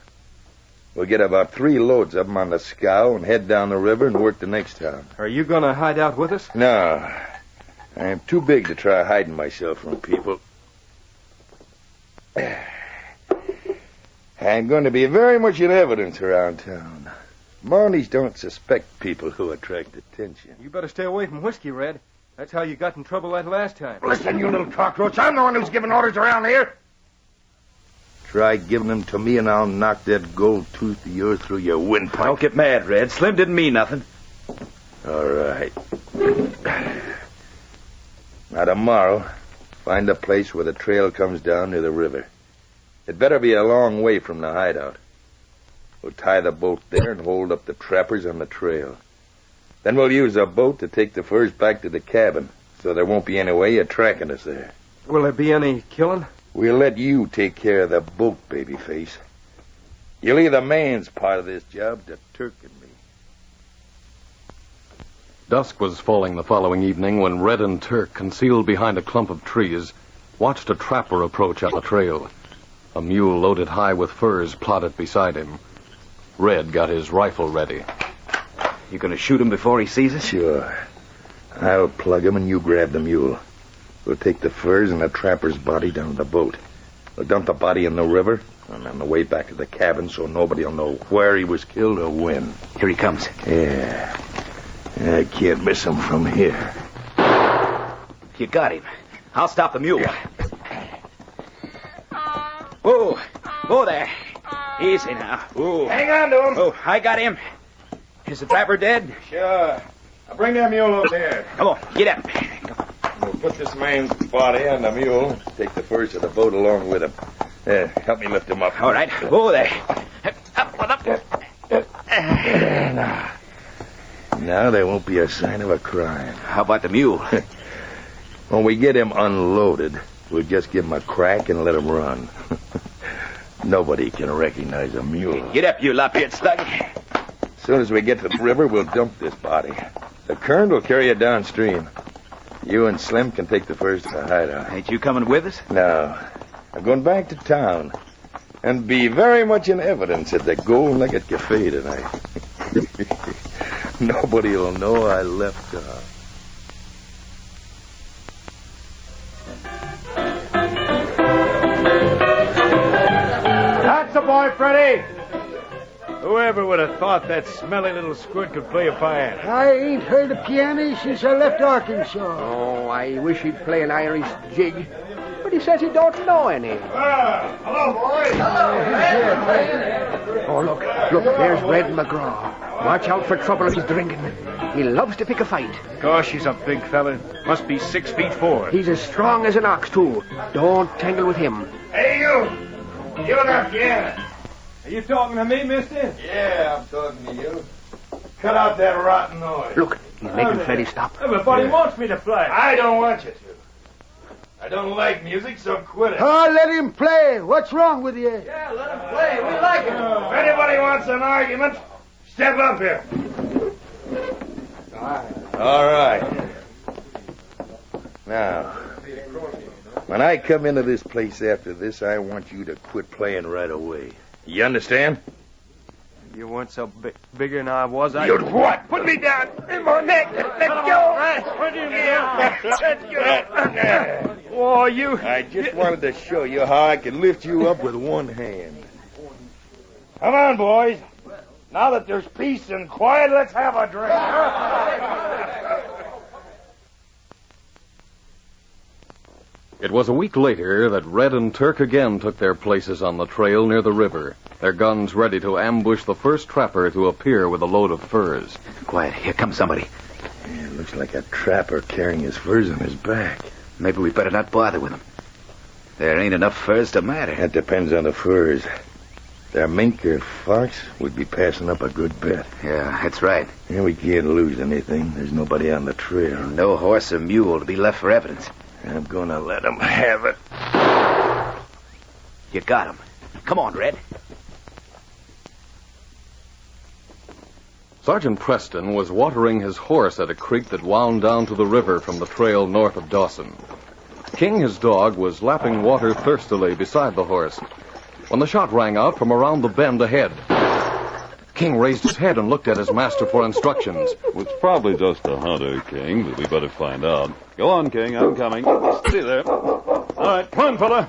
We'll get about 3 loads of them on the scow and head down the river and work the next town. Are you going to hide out with us? No. I am too big to try hiding myself from people. I'm going to be very much in evidence around town. Mounties don't suspect people who attract attention. You better stay away from Husky, Red. That's how you got in trouble that last time. Listen, you little cockroach. I'm the one who's giving orders around here. Try giving them to me and I'll knock that gold tooth of yours through your windpipe. Don't get mad, Red. Slim didn't mean nothing. All right. Now, tomorrow, find a place where the trail comes down near the river. It better be a long way from the hideout. We'll tie the boat there and hold up the trappers on the trail. Then we'll use a boat to take the furs back to the cabin, so there won't be any way of tracking us there. Will there be any killing? We'll let you take care of the boat, babyface. You leave the man's part of this job to Turk and me. Dusk was falling the following evening when Red and Turk, concealed behind a clump of trees, watched a trapper approach on the trail. A mule loaded high with furs plodded beside him. Red got his rifle ready. You gonna shoot him before he sees us? Sure. I'll plug him and you grab the mule. We'll take the furs and the trapper's body down the boat. We'll dump the body in the river and on the way back to the cabin so nobody will know where he was killed or when. Here he comes. Yeah. I can't miss him from here. You got him. I'll stop the mule. Whoa. Whoa there. Easy now. Whoa. Hang on to him. Oh, I got him. Is the trapper dead? Sure. I'll bring that mule over here. Come on, get up. We'll put this man's body on the mule. Take the furs of the boat along with him. Help me lift him up. All right. Whoa there. Up. Now there won't be a sign of a crime. How about the mule? When we get him unloaded, we'll just give him a crack and let him run. Nobody can recognize a mule. Get up, you lop-eared slug. As soon as we get to the river, we'll dump this body. The current will carry it downstream. You and Slim can take the furs to the hideout. Ain't you coming with us? No. I'm going back to town and be very much in evidence at the Golden Nugget Cafe tonight. Nobody will know I left town. That's the boy, Freddie. Whoever would have thought that smelly little squirt could play a piano? I ain't heard a piano since I left Arkansas. Oh, I wish he'd play an Irish jig. But he says he don't know any. Hello, boys. Oh, look, there's Red McGraw. Watch out for trouble if he's drinking. He loves to pick a fight. Gosh, he's a big fella. Must be 6'4". He's as strong as an ox, too. Don't tangle with him. Hey, you. Give it that piano. Are you talking to me, mister? Yeah, I'm talking to you. Cut out that rotten noise. Look, he's making Freddie stop. Everybody wants me to play. I don't want you to. I don't like music, so quit it. Oh, let him play. What's wrong with you? Yeah, let him play. We like it. If anybody wants an argument, step up here. All right. Now, when I come into this place after this, I want you to quit playing right away. You understand? You weren't so bigger than I was. You what? Put me down. In my neck. Let go. Let go. Oh, you... I just wanted to show you how I can lift you up with one hand. Come on, boys. Now that there's peace and quiet, let's have a drink. It was a week later that Red and Turk again took their places on the trail near the river, their guns ready to ambush the first trapper to appear with a load of furs. Quiet, here comes somebody. Yeah, it looks like a trapper carrying his furs on his back. Maybe we better not bother with him. There ain't enough furs to matter. That depends on the furs. Their mink or fox would be passing up a good bet. Yeah, that's right. Yeah, we can't lose anything. There's nobody on the trail. No horse or mule to be left for evidence. I'm gonna let them have it. You got him. Come on, Red. Sergeant Preston was watering his horse at a creek that wound down to the river from the trail north of Dawson. King, his dog, was lapping water thirstily beside the horse when the shot rang out from around the bend ahead. King raised his head and looked at his master for instructions. It's probably just a hunter, King, but we better find out. Go on, King, I'm coming. Stay there. All right, come on, fella.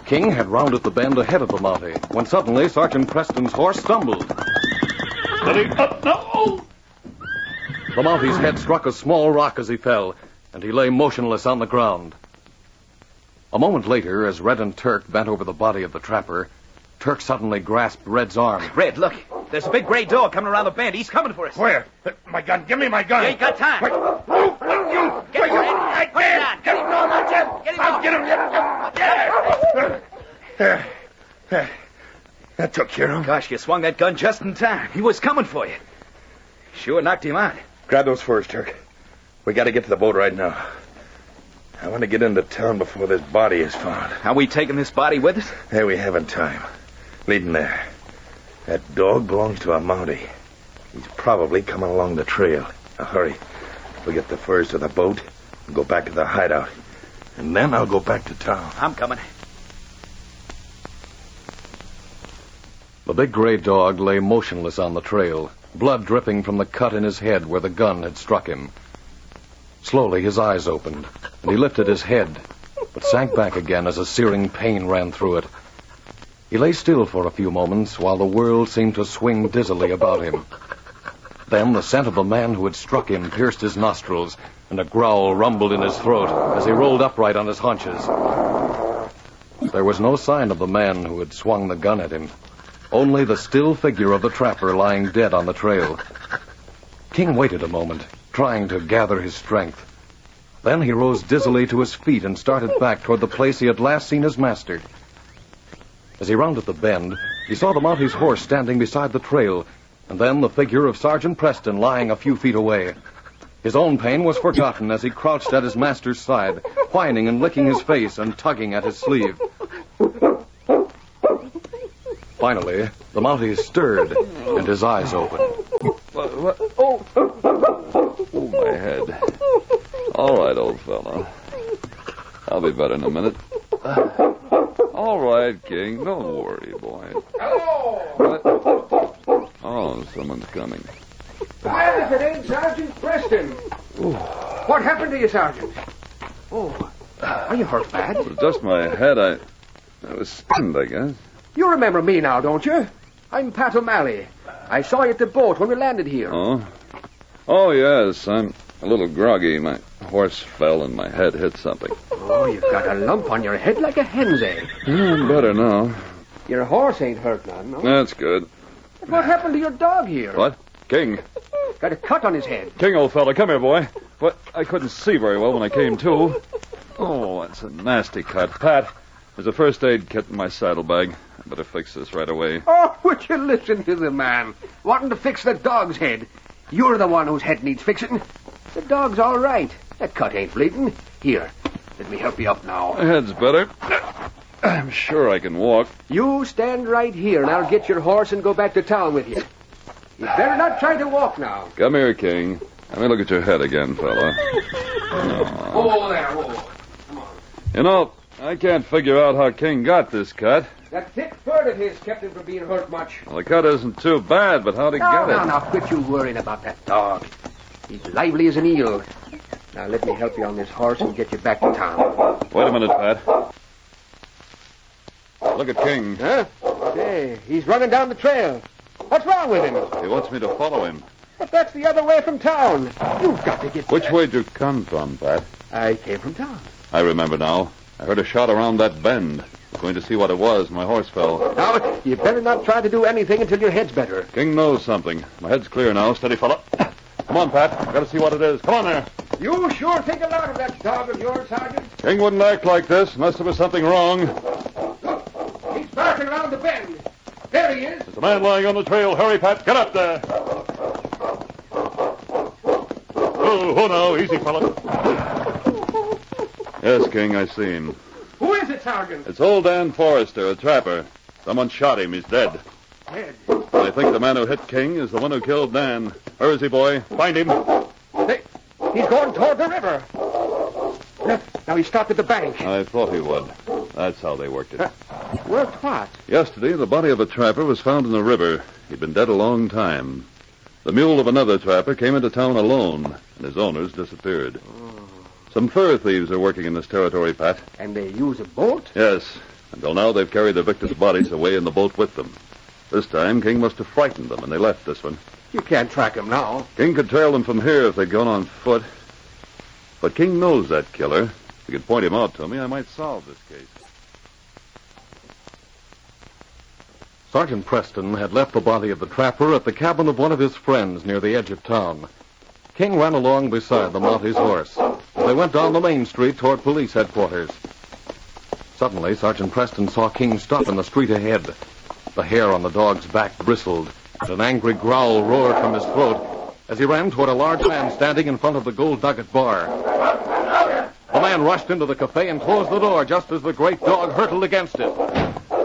King had rounded the bend ahead of the Mountie when suddenly Sergeant Preston's horse stumbled. Steady up now. The Mountie's head struck a small rock as he fell, and he lay motionless on the ground. A moment later, as Red and Turk bent over the body of the trapper, Turk suddenly grasped Red's arm. Red, look. There's a big gray dog coming around the bend. He's coming for us. Where? My gun. Give me my gun. You ain't got time. Wait. Move. You. Get him, Red. Put him down. Get him on, Jim. Get him I'll on. get him. That took care of him. Gosh, you swung that gun just in time. He was coming for you. Sure knocked him out. Grab those furs, Turk. We gotta get to the boat right now. I want to get into town before this body is found. Are we taking this body with us? Hey, we haven't time. Lead him there. That dog belongs to a Mountie. He's probably coming along the trail. Now, hurry. We'll get the furs to the boat and go back to the hideout. And then I'll go back to town. I'm coming. The big gray dog lay motionless on the trail, blood dripping from the cut in his head where the gun had struck him. Slowly his eyes opened, and he lifted his head, but sank back again as a searing pain ran through it. He lay still for a few moments while the world seemed to swing dizzily about him. Then the scent of the man who had struck him pierced his nostrils, and a growl rumbled in his throat as he rolled upright on his haunches. There was no sign of the man who had swung the gun at him, only the still figure of the trapper lying dead on the trail. King waited a moment, trying to gather his strength. Then he rose dizzily to his feet and started back toward the place he had last seen his master. As he rounded the bend, he saw the Mountie's horse standing beside the trail, and then the figure of Sergeant Preston lying a few feet away. His own pain was forgotten as he crouched at his master's side, whining and licking his face and tugging at his sleeve. Finally, the Mountie stirred, and his eyes opened. Oh, my head. All right, old fella. I'll be better in a minute. All right, King. Don't worry, boy. Hello! What? Oh, someone's coming. Well, if it ain't Sergeant Preston. Ooh. What happened to you, Sergeant? Oh, are you hurt bad? It was just my head. I was stunned, I guess. You remember me now, don't you? I'm Pat O'Malley. I saw you at the boat when we landed here. Oh? Oh, yes. I'm a little groggy. My horse fell and my head hit something. Oh, you've got a lump on your head like a hen's egg. I'm better now. Your horse ain't hurt none, no? That's good. But what happened to your dog here? What? King. Got a cut on his head. King, old fella, come here, boy. What? I couldn't see very well when I came to. Oh, that's a nasty cut. Pat, there's a first aid kit in my saddlebag. I better fix this right away. Oh, would you listen to the man? Wanting to fix the dog's head. You're the one whose head needs fixing. The dog's all right. That cut ain't bleeding. Here, let me help you up now. My head's better. I'm sure I can walk. You stand right here, and I'll get your horse and go back to town with you. You better not try to walk now. Come here, King. Let me look at your head again, fella. Oh, there. Oh. Come on. You know, I can't figure out how King got this cut. That thick fur of his kept him from being hurt much. Well, the cut isn't too bad, but how'd he get it? Now, quit you worrying about that dog. He's lively as an eel. Now, let me help you on this horse and get you back to town. Wait a minute, Pat. Look at King. Huh? Hey, he's running down the trail. What's wrong with him? He wants me to follow him. But that's the other way from town. You've got to get... Which way'd you come from, Pat? I came from town. I remember now. I heard a shot around that bend. I was going to see what it was. My horse fell. Now, you better not try to do anything until your head's better. King knows something. My head's clear now. Steady, fella. Come on, Pat. I've got to see what it is. Come on there. You sure think a lot of that dog of yours, Sergeant. King wouldn't act like this unless there was something wrong. Look, he's barking around the bend. There he is. There's a man lying on the trail. Hurry, Pat. Get up there. Oh, no. Easy, fella. Yes, King, I see him. Who is it, Sergeant? It's old Dan Forrester, a trapper. Someone shot him. He's dead. Dead? I think the man who hit King is the one who killed Dan. Where is he, boy? Find him. He's going toward the river. Now he stopped at the bank. I thought he would. That's how they worked it. Worked what? Yesterday, the body of a trapper was found in the river. He'd been dead a long time. The mule of another trapper came into town alone, and his owners disappeared. Some fur thieves are working in this territory, Pat. And they use a boat? Yes. Until now, they've carried the victims' bodies away in the boat with them. This time, King must have frightened them, and they left this one. You can't track him now. King could trail them from here if they'd gone on foot. But King knows that killer. If he could point him out to me, I might solve this case. Sergeant Preston had left the body of the trapper at the cabin of one of his friends near the edge of town. King ran along beside the Monty's horse as they went down the main street toward police headquarters. Suddenly, Sergeant Preston saw King stop in the street ahead. The hair on the dog's back bristled, and an angry growl roared from his throat as he ran toward a large man standing in front of the Gold Nugget bar. The man rushed into the cafe and closed the door just as the great dog hurtled against it.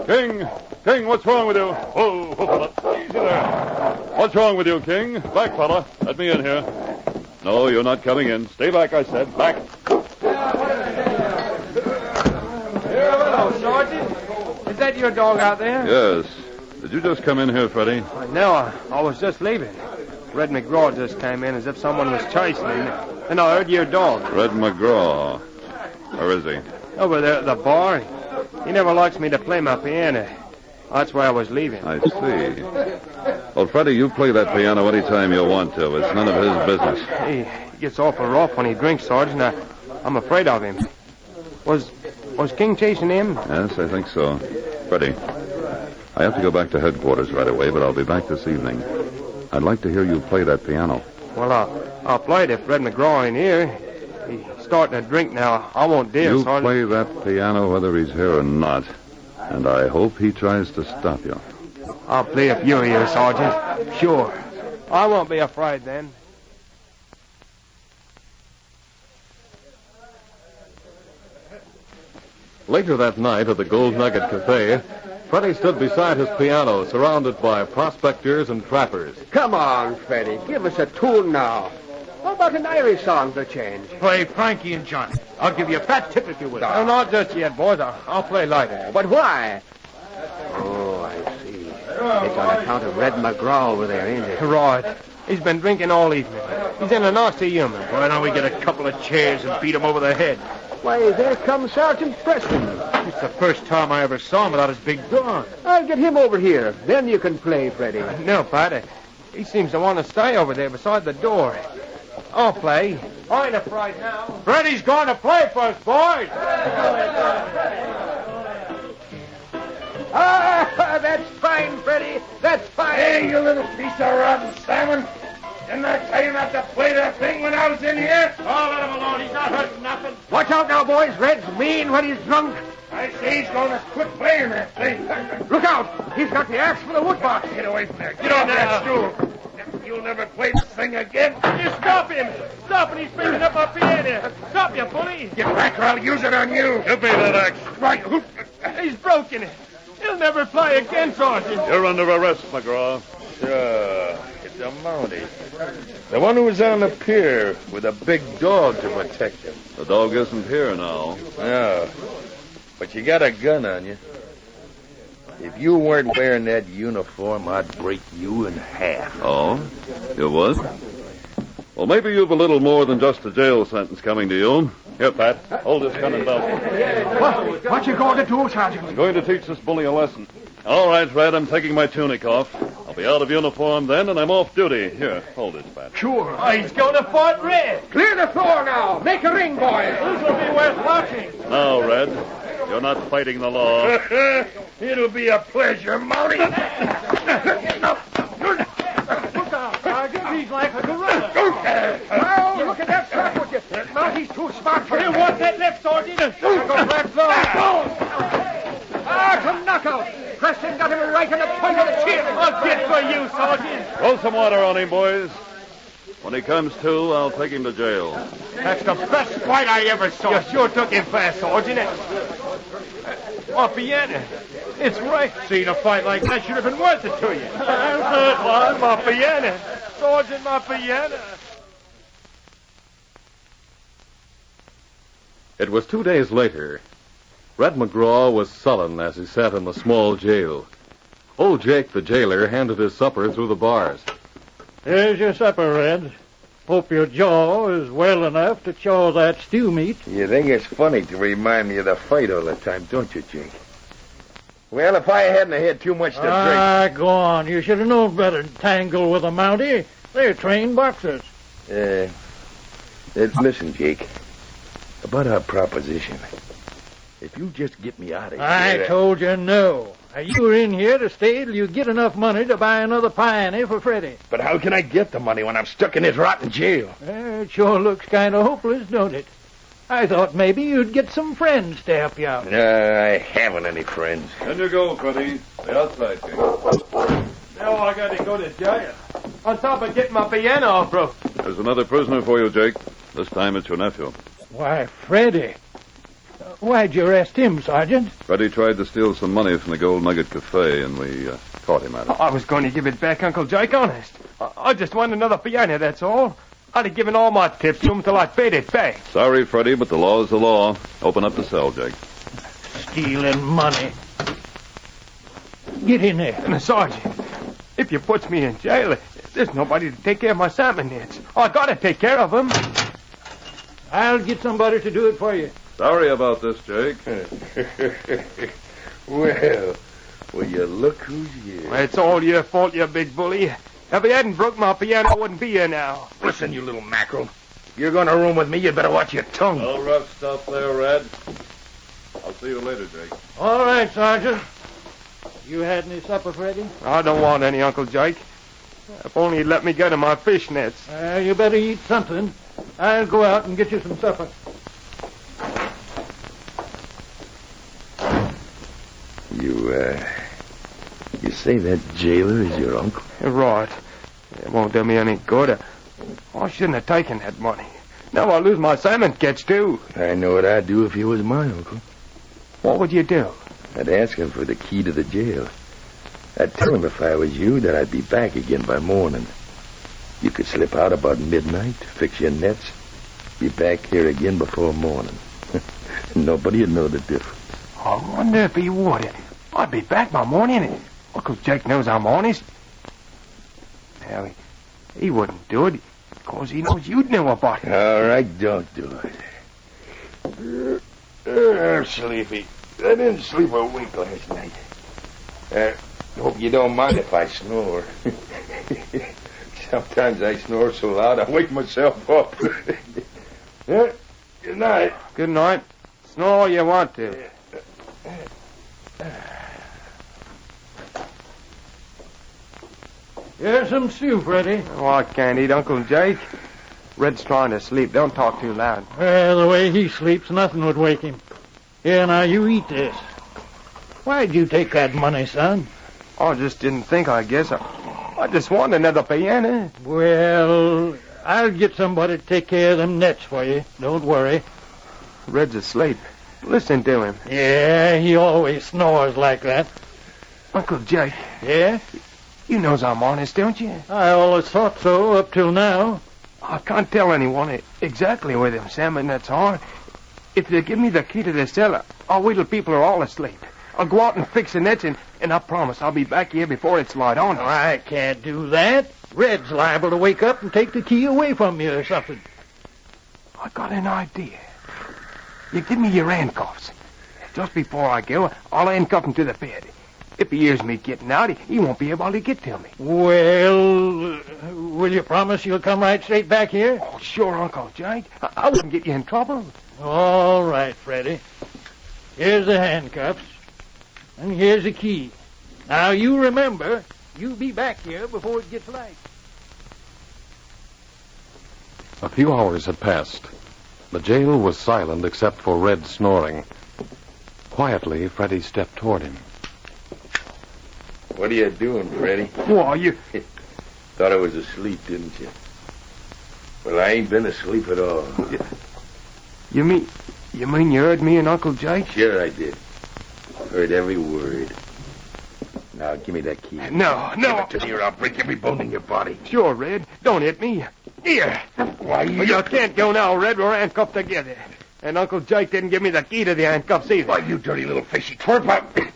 King! King, what's wrong with you? Oh, fella. Easy there. What's wrong with you, King? Back, fella. Let me in here. No, you're not coming in. Stay back, I said. Back. Hello, Sergeant. Is that your dog out there? Yes. Did you just come in here, Freddie? No, I was just leaving. Red McGraw just came in as if someone was chasing him. And I heard your dog. Red McGraw. Where is he? Over there at the bar. He never likes me to play my piano. That's where I was leaving. I see. Well, Freddie, you play that piano any time you want to. It's none of his business. He gets awful rough when he drinks, Sergeant. I'm afraid of him. Was King chasing him? Yes, I think so. Freddie, I have to go back to headquarters right away, but I'll be back this evening. I'd like to hear you play that piano. Well, I'll play it if Red McGraw ain't here. He's starting to drink now. I won't dare, You Sergeant. play that piano whether he's here or not. And I hope he tries to stop you. I'll play if you're here, Sergeant. Sure. I won't be afraid then. Later that night at the Gold Nugget Cafe, Freddie stood beside his piano, surrounded by prospectors and trappers. Come on, Freddie. Give us a tune now. How about an Irish song for change? Play Frankie and Johnny. I'll give you a fat tip if you will. No, not just yet, boys. I'll play later. But why? Oh, I see. It's on account of Red McGraw over there, ain't it? Right. He's been drinking all evening. He's in a nasty humor. Why don't we get a couple of chairs and beat him over the head? Why, there comes Sergeant Preston. It's the first time I ever saw him without his big dog. I'll get him over here. Then you can play, Freddie. No, Pat. He seems to want to stay over there beside the door. I'll play. I ain't afraid now. Freddie's going to play for us, boys. Ah, that's fine, Freddie. That's fine. Hey, you little piece of rotten salmon. Didn't I tell you not to play that thing when I was in here? Oh, let him alone. He's not hurting nothing. Watch out now, boys. Red's mean when he's drunk. I say he's going to quit playing that thing. Look out. He's got the axe for the wood box. Get away from there. Get off that stool. You'll never play this thing again. You stop him. Stop him. He's picking up my piano. Stop, you bully. Get back or I'll use it on you. Give me that axe. Right. He's broken it. He'll never play again, Sergeant. You're under arrest, McGraw. Sure. It's a Mountie. The one who was on the pier with a big dog to protect him. The dog isn't here now. No. But you got a gun on you. If you weren't wearing that uniform, I'd break you in half. Oh? You would? Well, maybe you've a little more than just a jail sentence coming to you. Here, Pat. Hold this gun and belt. What you going to do, Sergeant? I'm going to teach this bully a lesson. All right, Red, I'm taking my tunic off. I'll be out of uniform then, and I'm off duty. Here, hold this, Pat. Sure. Oh, he's going to fight Red. Clear the floor now. Make a ring, boys. This will be worth watching. Now, Red, you're not fighting the law. It'll be a pleasure, Mountie. Look out, Sergeant. He's like a gorilla. Now, look at that trap with you. Mountie's too smart for Hey, him. what's that left, Sergeant? Go back To knockout. Preston got him right in the point of the chin. I'll get for you, Sergeant. Throw some water on him, boys. When he comes to, I'll take him to jail. That's the best fight I ever saw. You sure took him fast, Sergeant. My piano. It's right. Seeing a fight like that should have been worth it to you. My piano. Sergeant, my piano. It was 2 days later. Red McGraw was sullen as he sat in the small jail. Old Jake, the jailer, handed his supper through the bars. Here's your supper, Red. Hope your jaw is well enough to chaw that stew meat. You think it's funny to remind me of the fight all the time, don't you, Jake? Well, if I hadn't had too much to drink... Ah, go on. You should have known better than tangle with a Mountie. They're trained boxers. Listen, Jake. About our proposition. If you just get me out of here... I told you no. You were in here to stay till you get enough money to buy another pioneer for Freddie. But how can I get the money when I'm stuck in this rotten jail? It sure looks kind of hopeless, don't it? I thought maybe you'd get some friends to help you out. I haven't any friends. In you go, Freddie. The outside gate. Now I got to go to jail. On top of getting my piano broke. There's another prisoner for you, Jake. This time it's your nephew. Why, Freddie. Why'd you arrest him, Sergeant? Freddie tried to steal some money from the Gold Nugget Cafe, and we caught him at it. I was going to give it back, Uncle Jake, honest. I just want another piano, that's all. I'd have given all my tips to him till I paid it back. Sorry, Freddie, but the law is the law. Open up the cell, Jake. Stealing money. Get in there. And Sergeant, if you puts me in jail, there's nobody to take care of my salmon nets. I gotta take care of them. I'll get somebody to do it for you. Sorry about this, Jake. Well, you look who's here. It's all your fault, you big bully. If you hadn't broke my piano, I wouldn't be here now. Listen, you little mackerel. If you're going to room with me, you'd better watch your tongue. No rough stuff there, Red. I'll see you later, Jake. All right, Sergeant. You had any supper, Freddie? I don't want any, Uncle Jake. If only you'd let me go to my fish nets. You better eat something. I'll go out and get you some supper. You say that jailer is your uncle? Right. It won't do me any good. I shouldn't have taken that money. Now I'll lose my salmon catch, too. I know what I'd do if he was my uncle. What would you do? I'd ask him for the key to the jail. I'd tell him if I was you that I'd be back again by morning. You could slip out about midnight, fix your nets, be back here again before morning. Nobody'd know the difference. I wonder if he would. I'd be back by morning. Uncle Jake knows I'm honest. Now, he wouldn't do it because he knows you'd know about it. All right, don't do it. I'm sleepy. I didn't sleep a wink last night. Hope you don't mind if I snore. Sometimes I snore so loud I wake myself up. Yeah, good night. Good night. Snore all you want to. Here's some stew, Freddie. Oh, I can't eat, Uncle Jake. Red's trying to sleep. Don't talk too loud. Well, the way he sleeps, nothing would wake him. Here, now, you eat this. Why'd you take that money, son? I just didn't think, I guess. I just wanted another piano. Well, I'll get somebody to take care of them nets for you. Don't worry. Red's asleep. Listen to him. Yeah, he always snores like that. Uncle Jake. Yeah? You knows I'm honest, don't you? I always thought so up till now. I can't tell anyone exactly where them salmon nets are. If they give me the key to the cellar, I'll wait till people are all asleep. I'll go out and fix the nets, and I promise I'll be back here before it's light on. I can't do that. Red's liable to wake up and take the key away from you or something. I got an idea. You give me your handcuffs. Just before I go, I'll handcuff him to the bed. If he hears me getting out, he won't be able to get to me. Well, will you promise you'll come right straight back here? Oh, sure, Uncle Jake. I wouldn't get you in trouble. All right, Freddie. Here's the handcuffs. And here's the key. Now, you remember, you'll be back here before it gets light. A few hours had passed. The jail was silent except for Red snoring. Quietly, Freddie stepped toward him. What are you doing, Freddie? Why, you... Thought I was asleep, didn't you? Well, I ain't been asleep at all. You mean you heard me and Uncle Jake? Sure I did. Heard every word. Now, give me that key. No. Give it to me or I'll break every bone in your body. Sure, Red. Don't hit me. Here. Why, you can't go now, Red. We're handcuffed together. And Uncle Jake didn't give me the key to the handcuffs either. Why, you dirty little fishy twerp.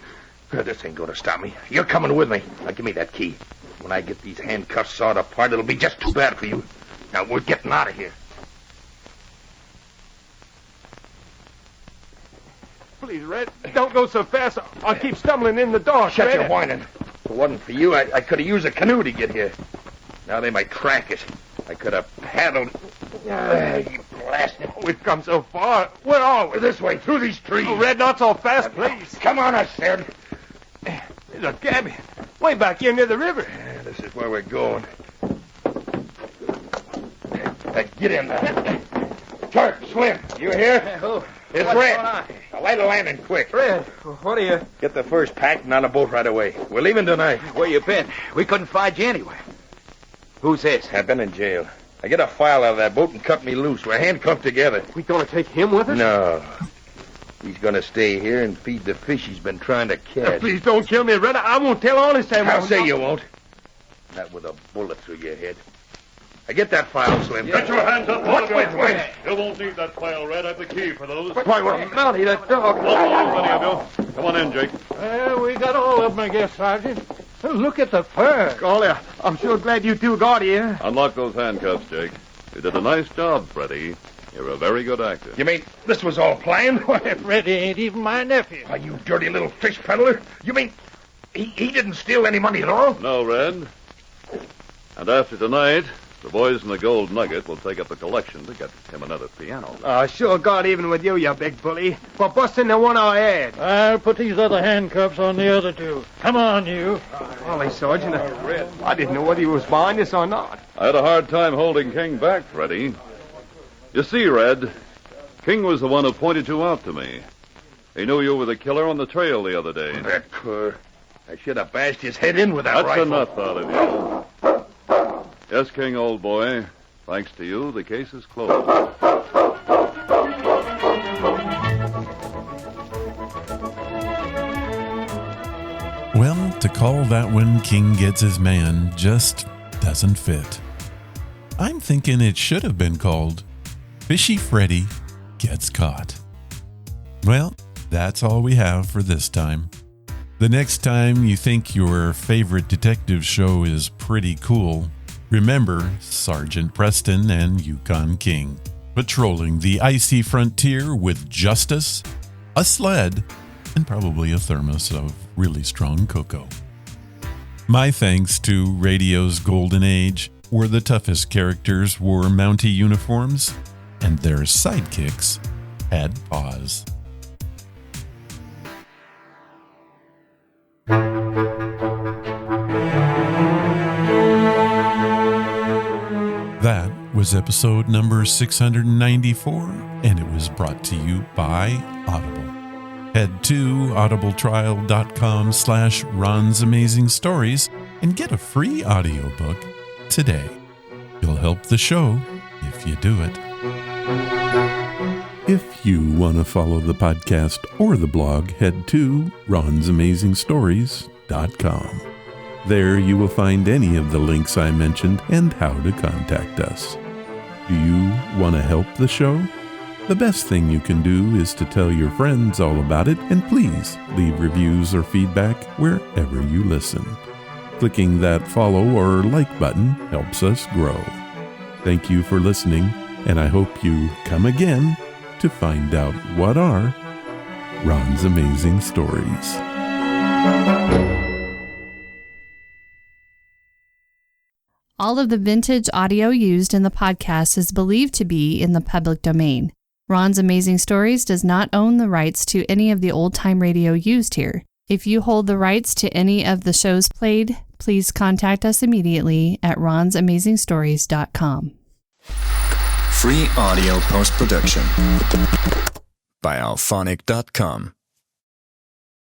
This ain't going to stop me. You're coming with me. Now, give me that key. When I get these handcuffs sawed apart, it'll be just too bad for you. Now, we're getting out of here. Please, Red, don't go so fast. I'll keep stumbling in the dark. Shut Red. your whining. If it wasn't for you, I could have used a canoe to get here. Now they might track us. I could have paddled. You blasted. We've come so far. Where are we? This way, through these trees. Oh, Red, not so fast, please. Come on, I said. There's a cabin. Way back here near the river. This is where we're going. Get in there. Turk, Slim, you here? It's What's Red. going on? Now, light a lantern quick. Red, what are you... Get the first packed and on a boat right away. We're leaving tonight. Where you been? We couldn't find you anywhere. Who's this? I've been in jail. I get a file out of that boat and cut me loose. We're handcuffed together. We gonna take him with us? No. He's gonna stay here and feed the fish he's been trying to catch. Please don't kill me, Red. I won't tell honest. I'll say you won't. Not with a bullet through your head. I get that file, Slim. Get your hands up. Wait. You won't need that file, Red. I have the key for those. Why, Mountie, that dog. Don't lose any of you. Come on in, Jake. Well, we got all of them, I guess, Sergeant. Look at the fur. Golly, I'm sure glad you two got here. Unlock those handcuffs, Jake. You did a nice job, Freddie. You're a very good actor. You mean this was all planned? Why, Freddie ain't even my nephew. Why, you dirty little fish peddler. You mean he didn't steal any money at all? No, Red. And after tonight, the boys in the Gold Nugget will take up the collection to get him another piano. I sure got even with you, you big bully, for busting the one I had. I'll put these other handcuffs on the other two. Come on, you. Golly, Sergeant, I didn't know whether he was behind us or not. I had a hard time holding King back, Freddie. You see, Red, King was the one who pointed you out to me. He knew you were the killer on the trail the other day. That cur. I should have bashed his head in with that rifle. That's enough out of you. Yes, King, old boy. Thanks to you, the case is closed. Well, to call that when King gets his man just doesn't fit. I'm thinking it should have been called Fishy Freddie Gets Caught. Well, that's all we have for this time. The next time you think your favorite detective show is pretty cool, remember Sergeant Preston and Yukon King. patrolling the icy frontier with justice, a sled, and probably a thermos of really strong cocoa. My thanks to radio's golden age, where the toughest characters wore Mountie uniforms and their sidekicks had paws. That was episode number 694, and it was brought to you by Audible. Head to audibletrial.com/Ron's Amazing Stories and get a free audiobook today. You'll help the show if you do it. If you want to follow the podcast or the blog, head to ronsamazingstories.com. There you will find any of the links I mentioned and how to contact us. Do you want to help the show? The best thing you can do is to tell your friends all about it, and please leave reviews or feedback wherever you listen. Clicking that follow or like button helps us grow. Thank you for listening, and I hope you come again to find out what are Ron's Amazing Stories. All of the vintage audio used in the podcast is believed to be in the public domain. Ron's Amazing Stories does not own the rights to any of the old-time radio used here. If you hold the rights to any of the shows played, please contact us immediately at ronsamazingstories.com. Free audio post-production by alphonic.com.